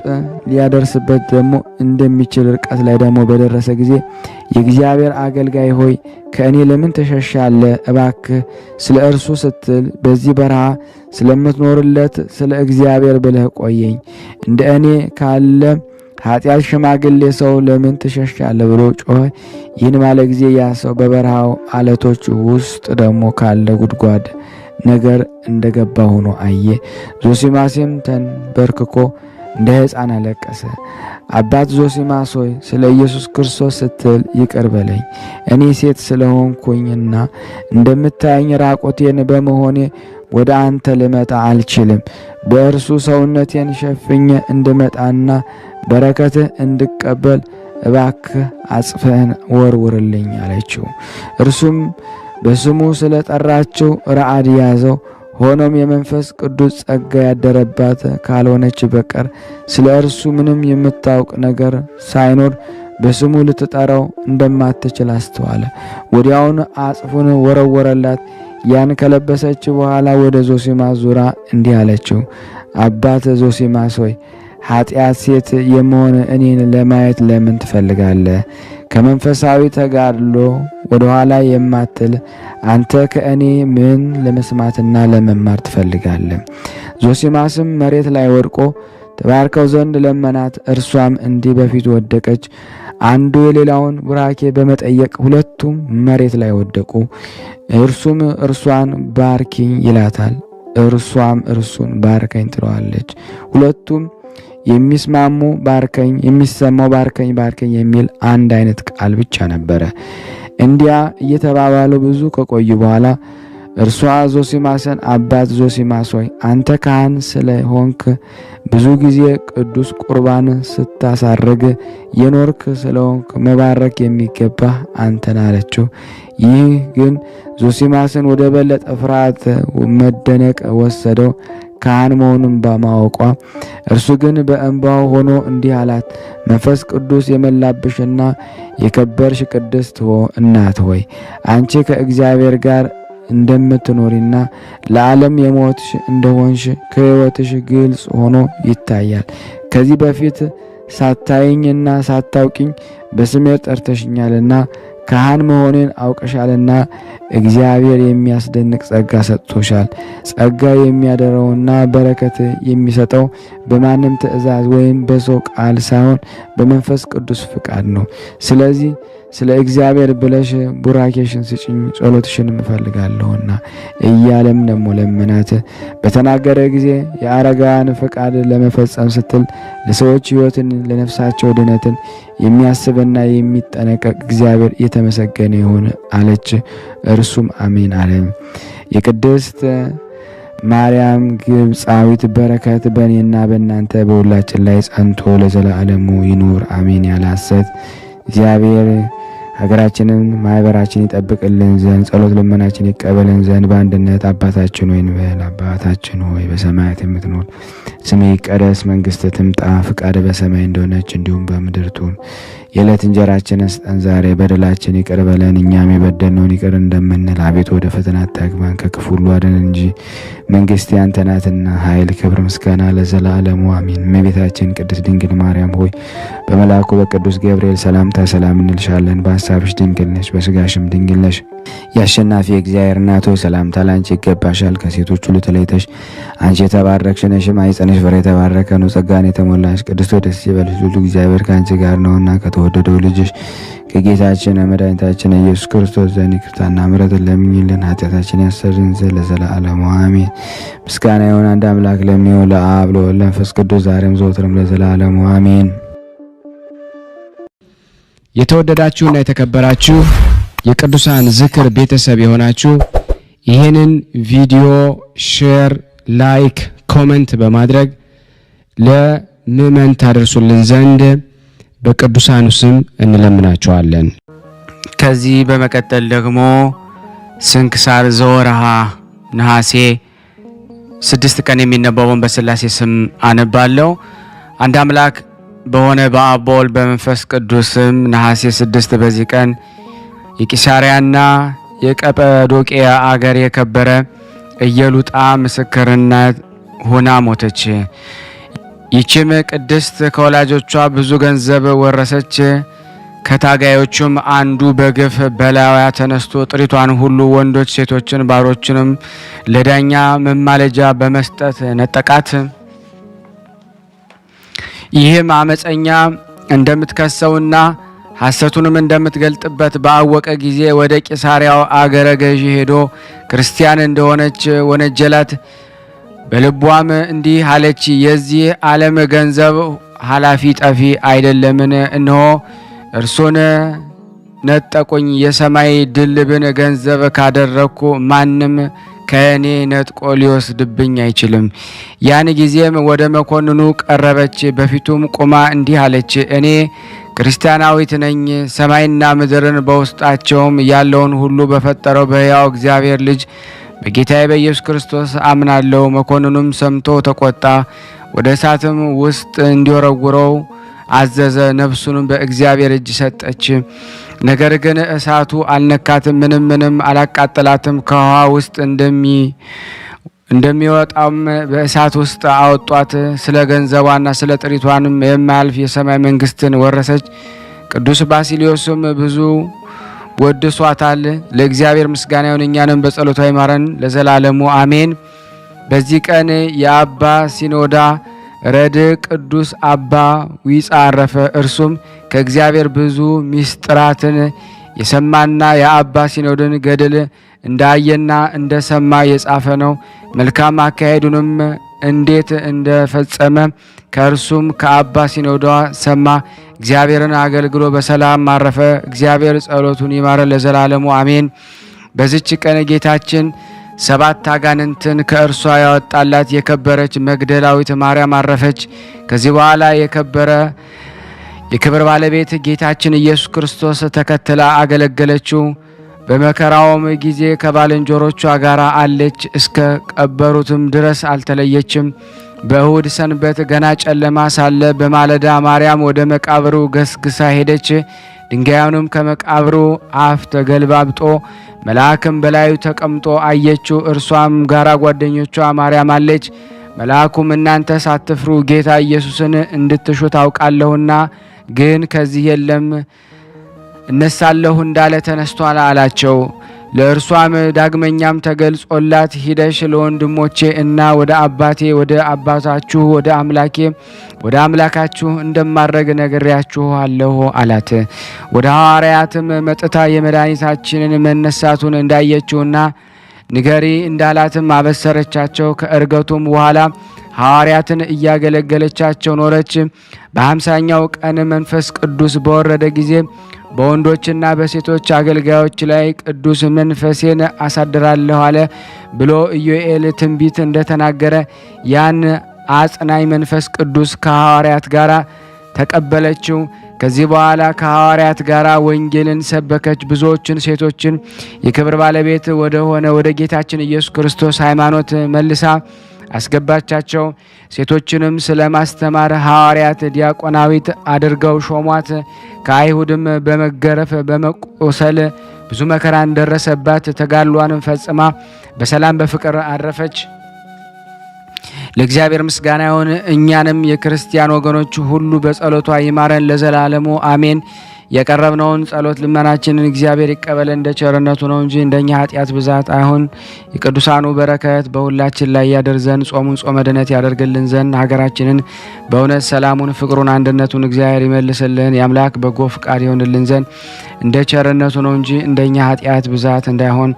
ሊያደርስበት ደግሞ እንደሚችል ርቀት ላይ ደግሞ በደረሰ ጊዜ የእግዚአብሔር አገልጋይ ሆይ ከእኔ ለምን ተሸሻለህ? እባክህ ስለ እርሱ ስትል በዚህ በረሃ ስለምትኖርለት ስለ እግዚአብሔር ብለህ ቆየኝ። እንደ እኔ ካለ ኃጢአት ሽማግሌ ሰው ለምን ትሸሻለህ ብሎ ጮኸ። ይህን ባለ ጊዜ ያ ሰው በበረሃው አለቶች ውስጥ ደግሞ ካለ ጉድጓድ ነገር እንደገባ ሆኖ አየ። ዞሲማስም ተንበርክኮ እንደ ሕፃን አለቀሰ። አባት ዞሲማስ ሆይ ስለ ኢየሱስ ክርስቶስ ስትል ይቅር በለኝ። እኔ ሴት ስለሆንኩኝና እንደምታየኝ ራቆቴን በመሆኔ ወደ አንተ ልመጣ አልችልም። በእርሱ ሰውነቴን ሸፍኜ እንድመጣና በረከትህ እንድቀበል እባክህ አጽፈህን ወርውርልኝ አለችው። እርሱም በስሙ ስለ ጠራችው ረአድ ያዘው። ሆኖም የመንፈስ ቅዱስ ጸጋ ያደረባት ካልሆነች በቀር ስለ እርሱ ምንም የምታውቅ ነገር ሳይኖር በስሙ ልትጠራው እንደማትችል አስተዋለ። ወዲያውን አጽፉን ወረወረላት። ያን ከለበሰች በኋላ ወደ ዞሲማስ ዙራ እንዲህ አለችው፣ አባት ዞሲማስ ሆይ ኃጢአት ሴት የመሆን እኔን ለማየት ለምን ትፈልጋለህ? ከመንፈሳዊ ተጋድሎ ወደ ኋላ የማትል አንተ ከእኔ ምን ለመስማትና ለመማር ትፈልጋለህ? ዞሲማስም መሬት ላይ ወድቆ ተባርከው ዘንድ ለመናት። እርሷም እንዲህ በፊቱ ወደቀች። አንዱ የሌላውን ቡራኬ በመጠየቅ ሁለቱም መሬት ላይ ወደቁ። እርሱም እርሷን ባርኪኝ ይላታል፣ እርሷም እርሱን ባርከኝ ትለዋለች። ሁለቱም የሚስማሙ ባርከኝ፣ የሚሰማው ባርከኝ ባርከኝ የሚል አንድ አይነት ቃል ብቻ ነበረ። እንዲያ እየተባባሉ ብዙ ከቆዩ በኋላ እርሷ ዞሲማስን አባት ዞሲማስ ሆይ አንተ ካህን ስለሆንክ ብዙ ጊዜ ቅዱስ ቁርባን ስታሳርግ የኖርክ ስለሆንክ መባረክ የሚገባህ አንተን አለችው። ይህ ግን ዞሲማስን ወደ በለጠ ፍርሃት መደነቅ ወሰደው፣ ካህን መሆኑን በማወቋ። እርሱ ግን በእንባው ሆኖ እንዲህ አላት፣ መንፈስ ቅዱስ የመላብሽና የከበርሽ ቅድስት እናት ሆይ አንቺ ከእግዚአብሔር ጋር እንደምትኖሪና ለዓለም የሞትሽ እንደሆንሽ ከሕይወትሽ ግልጽ ሆኖ ይታያል። ከዚህ በፊት ሳታይኝና ሳታውቂኝ በስሜ ጠርተሽኛልና ካህን መሆኔን አውቀሻልና እግዚአብሔር የሚያስደንቅ ጸጋ ሰጥቶሻል። ጸጋ የሚያደረውና በረከት የሚሰጠው በማንም ትእዛዝ ወይም በሰው ቃል ሳይሆን በመንፈስ ቅዱስ ፍቃድ ነው። ስለዚህ ስለ እግዚአብሔር ብለሽ ቡራኬሽን ስጭኝ፣ ጸሎትሽን እፈልጋለሁና እያለም ደግሞ ለመናት። በተናገረ ጊዜ የአረጋውያን ፈቃድ ለመፈጸም ስትል ለሰዎች ሕይወትን ለነፍሳቸው ድነትን የሚያስብና የሚጠነቀቅ እግዚአብሔር የተመሰገነ ይሁን አለች። እርሱም አሜን አለ። የቅድስት ማርያም ግብፃዊት በረከት በእኔና በእናንተ በሁላችን ላይ ጸንቶ ለዘላለሙ ይኑር አሜን። ያለ ሐሰት እግዚአብሔር ሀገራችንን ማህበራችን ይጠብቅልን ዘንድ ጸሎት ልመናችን ይቀበልን ዘንድ በአንድነት አባታችን ሆይ እንበል። አባታችን ሆይ በሰማያት የምትኖር ስምህ ይቀደስ፣ መንግስትህ ትምጣ፣ ፍቃድህ በሰማይ እንደሆነች እንዲሁም በምድር ትሁን። የዕለት እንጀራችንን ስጠን ዛሬ፣ በደላችን ይቅር በለን እኛም የበደልነውን ይቅር እንደምንል፣ አቤቱ ወደ ፈተና አታግባን ከክፉ ሁሉ አድነን እንጂ መንግስት ያንተ ናትና ኃይል፣ ክብር፣ ምስጋና ለዘላለሙ አሜን። እመቤታችን ቅድስት ድንግል ማርያም ሆይ በመልአኩ በቅዱስ ገብርኤል ሰላምታ ሰላም እንልሻለን። በሐሳብሽ ድንግል ነሽ፣ በስጋሽም ድንግል ነሽ። የአሸናፊ እግዚአብሔር እናት ሆይ ሰላምታ ላንቺ ይገባሻል። ከሴቶች ሁሉ ተለይተሽ አንቺ የተባረክሽ ነሽ፣ ማኅፀንሽ ፍሬ የተባረከ ነው። ጸጋን የተሞላሽ ቅድስት ሆይ ደስ ይበልሽ፣ ሁሉ እግዚአብሔር ከአንቺ ጋር ነውና ከተወደደው ልጅሽ ከጌታችን መድኃኒታችን ኢየሱስ ክርስቶስ ዘንድ ይቅርታና ምሕረትን ለምኝልን ኃጢአታችን ያሰርን ዘንድ ለዘላለሙ አሜን። ምስጋና ይሁን አንድ አምላክ ለሚሆን ለአብ ለወልድ ለመንፈስ ቅዱስ ዛሬም ዘወትርም ለዘላለሙ አሜን። የተወደዳችሁና የተከበራችሁ የቅዱሳን ዝክር ቤተሰብ የሆናችሁ ይህንን ቪዲዮ ሼር፣ ላይክ፣ ኮሜንት በማድረግ ለምእመን ታደርሱልን ዘንድ በቅዱሳኑ ስም እንለምናችኋለን። ከዚህ በመቀጠል ደግሞ ስንክሳር ዘወርሃ ነሐሴ 6 ቀን የሚነበበውን በሥላሴ ስም አነባለሁ። አንድ አምላክ በሆነ በአብ በወልድ በመንፈስ ቅዱስ ስም ነሐሴ 6 በዚህ ቀን የቂሳሪያና የቀጰዶቅያ አገር የከበረ ኢየሉጣ ምስክርነት ሆና ሞተች። ይህችም ቅድስት ከወላጆቿ ብዙ ገንዘብ ወረሰች። ከታጋዮቹም አንዱ በግፍ በላዩዋ ተነስቶ ጥሪቷን ሁሉ ወንዶች ሴቶችን ባሮችንም ለዳኛ መማለጃ በመስጠት ነጠቃት። ይህም አመፀኛ እንደምትከሰውና ሐሰቱንም እንደምትገልጥበት ባወቀ ጊዜ ወደ ቂሳሪያው አገረ ገዢ ሄዶ ክርስቲያን እንደሆነች ወነጀላት። በልቧም እንዲህ አለች፣ የዚህ ዓለም ገንዘብ ኃላፊ ጠፊ አይደለምን? እነሆ እርሱን ነጠቁኝ። የሰማይ ድልብን ገንዘብ ካደረግኩ ማንም ከእኔ ነጥቆ ሊወስድብኝ አይችልም። ያን ጊዜም ወደ መኮንኑ ቀረበች፣ በፊቱም ቁማ እንዲህ አለች፣ እኔ ክርስቲያናዊት ነኝ። ሰማይና ምድርን በውስጣቸውም ያለውን ሁሉ በፈጠረው በሕያው እግዚአብሔር ልጅ በጌታዬ በኢየሱስ ክርስቶስ አምናለሁ። መኮንኑም ሰምቶ ተቆጣ፣ ወደ እሳትም ውስጥ እንዲወረውረው አዘዘ። ነፍሱንም በእግዚአብሔር እጅ ሰጠች። ነገር ግን እሳቱ አልነካትም፣ ምንም አላቃጠላትም። ከውሃ ውስጥ እንደሚወጣም በእሳት ውስጥ አወጧት። ስለ ገንዘቧና ስለ ጥሪቷንም የማያልፍ የሰማይ መንግስትን ወረሰች። ቅዱስ ባሲሊዮስም ብዙ ወድሷታል። ለእግዚአብሔር ምስጋና ይሁን፣ እኛንም በጸሎቷ ይማረን ለዘላለሙ አሜን። በዚህ ቀን የአባ ሲኖዳ ረድ ቅዱስ አባ ዊጻ አረፈ። እርሱም ከእግዚአብሔር ብዙ ሚስጥራትን የሰማና የአባ ሲኖድን ገድል እንዳየና እንደሰማ የጻፈ ነው። መልካም አካሄዱንም እንዴት እንደፈጸመ ከእርሱም ከአባ ሲኖዳ ሰማ። እግዚአብሔርን አገልግሎ በሰላም አረፈ። እግዚአብሔር ጸሎቱን ይማረ ለዘላለሙ አሜን። በዚች ቀን ጌታችን 7 አጋንንትን ከእርሷ ያወጣላት የከበረች መግደላዊት ማርያም አረፈች። ከዚህ በኋላ የክብር ባለቤት ጌታችን ኢየሱስ ክርስቶስ ተከትላ አገለገለችው። በመከራውም ጊዜ ከባልንጀሮቿ ጋር አለች። እስከ ቀበሩትም ድረስ አልተለየችም። በእሁድ ሰንበት ገና ጨለማ ሳለ በማለዳ ማርያም ወደ መቃብሩ ገስግሳ ሄደች። ድንጋዩንም ከመቃብሩ አፍ ተገልባብጦ መልአክም በላዩ ተቀምጦ አየችው። እርሷም ጋራ ጓደኞቿ ማርያም አለች። መልአኩም እናንተ ሳትፍሩ ጌታ ኢየሱስን እንድትሹ ታውቃለሁና፣ ግን ከዚህ የለም እነሳለሁ እንዳለ ተነስቷል አላቸው። ለእርሷም ዳግመኛም ተገልጾላት ሂደሽ ለወንድሞቼ እና ወደ አባቴ ወደ አባታችሁ ወደ አምላኬ ወደ አምላካችሁ እንደማረግ ነግሬያችኋለሁ አላት። ወደ ሐዋርያትም መጥታ የመድኃኒታችንን መነሳቱን እንዳየችውና ንገሪ እንዳላትም አበሰረቻቸው። ከእርገቱም በኋላ ሐዋርያትን እያገለገለቻቸው ኖረች። በ50ኛው ቀን መንፈስ ቅዱስ በወረደ ጊዜ በወንዶችና በሴቶች አገልጋዮች ላይ ቅዱስ መንፈሴን አሳድራለሁ አለ ብሎ ኢዮኤል ትንቢት እንደተናገረ ያን አጽናኝ መንፈስ ቅዱስ ከሐዋርያት ጋር ተቀበለችው። ከዚህ በኋላ ከሐዋርያት ጋር ወንጌልን ሰበከች። ብዙዎችን ሴቶችን የክብር ባለቤት ወደ ሆነ ወደ ጌታችን ኢየሱስ ክርስቶስ ሃይማኖት መልሳ አስገባቻቸው። ሴቶችንም ስለ ማስተማር ሐዋርያት ዲያቆናዊት አድርገው ሾሟት። ከአይሁድም በመገረፍ በመቆሰል ብዙ መከራ እንደረሰባት ተጋድሏንም ፈጽማ በሰላም በፍቅር አረፈች። ለእግዚአብሔር ምስጋና ይሁን። እኛንም የክርስቲያን ወገኖች ሁሉ በጸሎቷ ይማረን ለዘላለሙ አሜን። የቀረብነውን ጸሎት ልመናችንን እግዚአብሔር ይቀበል እንደ ቸርነቱ ነው እንጂ እንደኛ ኃጢአት ብዛት አይሁን። የቅዱሳኑ በረከት በሁላችን ላይ ያድር ዘንድ ጾሙን ጾመ ድነት ያደርግልን ዘንድ ሀገራችንን በእውነት ሰላሙን፣ ፍቅሩን፣ አንድነቱን እግዚአብሔር ይመልስልን። የአምላክ በጎ ፍቃድ ይሆንልን ዘንድ እንደ ቸርነቱ ነው እንጂ እንደኛ ኃጢአት ብዛት እንዳይሆን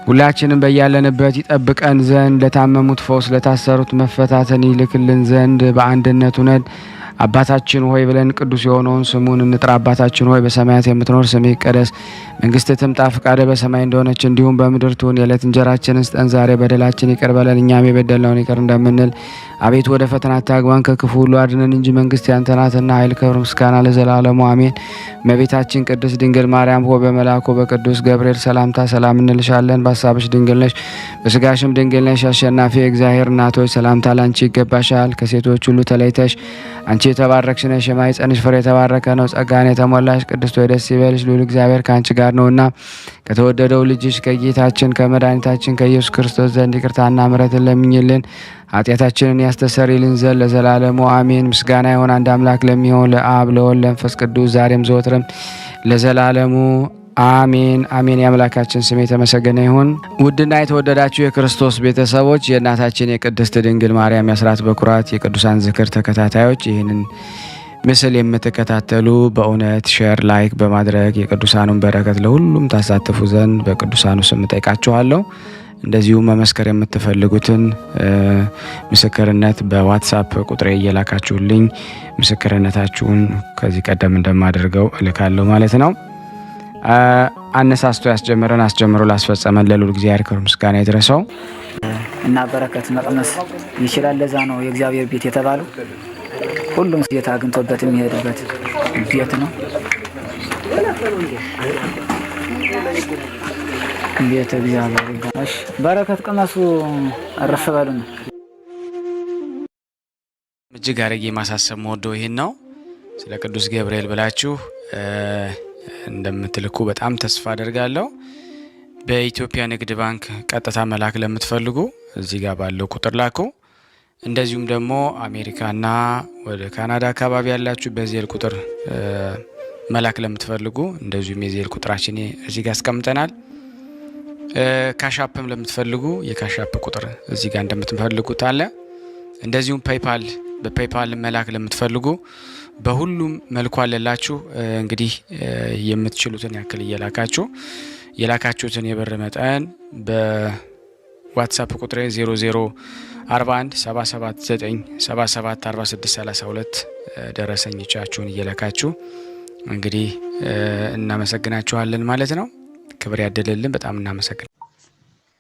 ሁላችንም በያለንበት ይጠብቀን ዘንድ ለታመሙት ፈውስ፣ ለታሰሩት መፈታትን ይልክልን ዘንድ በአንድነቱ ነን። አባታችን ሆይ ብለን ቅዱስ የሆነውን ስሙን እንጥራ። አባታችን ሆይ በሰማያት የምትኖር ስምህ ይቀደስ፣ መንግስትህ ትምጣ፣ ፈቃድህ በሰማይ እንደሆነች እንዲሁም በምድር ትሁን። የዕለት እንጀራችንን ስጠን ዛሬ፣ በደላችን ይቅር በለን እኛም የበደልነውን ይቅር እንደምንል። አቤቱ ወደ ፈተና አታግባን ከክፉ ሁሉ አድነን እንጂ መንግስት ያንተ ናትና ኃይል፣ ክብር፣ ምስጋና ለዘላለሙ አሜን። እመቤታችን ቅድስት ድንግል ማርያም ሆይ በመልአኩ በቅዱስ ገብርኤል ሰላምታ ሰላም እንልሻለን። በሀሳብሽ ድንግል ነሽ፣ በስጋሽም ድንግል ነሽ። አሸናፊ እግዚአብሔር እናት ሆይ ሰላምታ ላንቺ ይገባሻል። ከሴቶች ሁሉ ተለይተሽ አንቺ የተባረክሽ ነሽ፣ የማኅፀንሽ ፍሬ የተባረከ ነው። ጸጋን የተሞላሽ ቅድስት ሆይ ደስ ይበልሽ፣ ልዑል እግዚአብሔር ከአንቺ ጋር ነውና ከተወደደው ልጅሽ ከጌታችን ከመድኃኒታችን ከኢየሱስ ክርስቶስ ዘንድ ይቅርታና ምሕረትን ለምኝልን ኃጢአታችንን ያስተሰርይልን ዘንድ ለዘላለሙ አሜን። ምስጋና ይሁን አንድ አምላክ ለሚሆን ለአብ ለወልድ ለመንፈስ ቅዱስ ዛሬም ዘወትርም ለዘላለሙ አሜን አሜን። የአምላካችን ስም የተመሰገነ ይሁን። ውድና የተወደዳችሁ የክርስቶስ ቤተሰቦች የእናታችን የቅድስት ድንግል ማርያም የአስራት በኩራት የቅዱሳን ዝክር ተከታታዮች ይህንን ምስል የምትከታተሉ በእውነት ሼር ላይክ በማድረግ የቅዱሳኑን በረከት ለሁሉም ታሳትፉ ዘንድ በቅዱሳኑ ስም ጠይቃችኋለሁ። እንደዚሁ መመስከር የምትፈልጉትን ምስክርነት በዋትስአፕ ቁጥሬ እየላካችሁልኝ ምስክርነታችሁን ከዚህ ቀደም እንደማደርገው እልካለሁ ማለት ነው። አነሳስቶ ያስጀመረን አስጀምሮ ላስፈጸመን ለልዑል እግዚአብሔር ክብር ምስጋና ይድረሰው እና በረከት መቅመስ ይችላል። ለዛ ነው የእግዚአብሔር ቤት የተባለው። ሁሉም ጌታ አግኝቶበት የሚሄድበት ቤት ነው። ቤተ እግዚአብሔር ይባላል። በረከት ቅመሱ፣ እረፍ በሉ ነው። እጅግ አድርጌ ማሳሰብ መወደው ይሄን ነው። ስለ ቅዱስ ገብርኤል ብላችሁ እንደምትልኩ በጣም ተስፋ አደርጋለሁ። በኢትዮጵያ ንግድ ባንክ ቀጥታ መላክ ለምትፈልጉ እዚህ ጋር ባለው ቁጥር ላኩ። እንደዚሁም ደግሞ አሜሪካና ወደ ካናዳ አካባቢ ያላችሁ በዜል ቁጥር መላክ ለምትፈልጉ እንደዚሁም የዜል ቁጥራችን እዚህ ጋር አስቀምጠናል። ካሻፕም ለምትፈልጉ የካሻፕ ቁጥር እዚህ ጋር እንደምትፈልጉት አለ። እንደዚሁም በፔይፓል መላክ ለምትፈልጉ በሁሉም መልኩ አለላችሁ። እንግዲህ የምትችሉትን ያክል እየላካችሁ የላካችሁትን የብር መጠን በዋትስአፕ ቁጥሬ 0041 779 77 46 32 ደረሰኞቻችሁን እየላካችሁ እንግዲህ እናመሰግናችኋለን ማለት ነው። ክብር ያደለልን። በጣም እናመሰግናለን።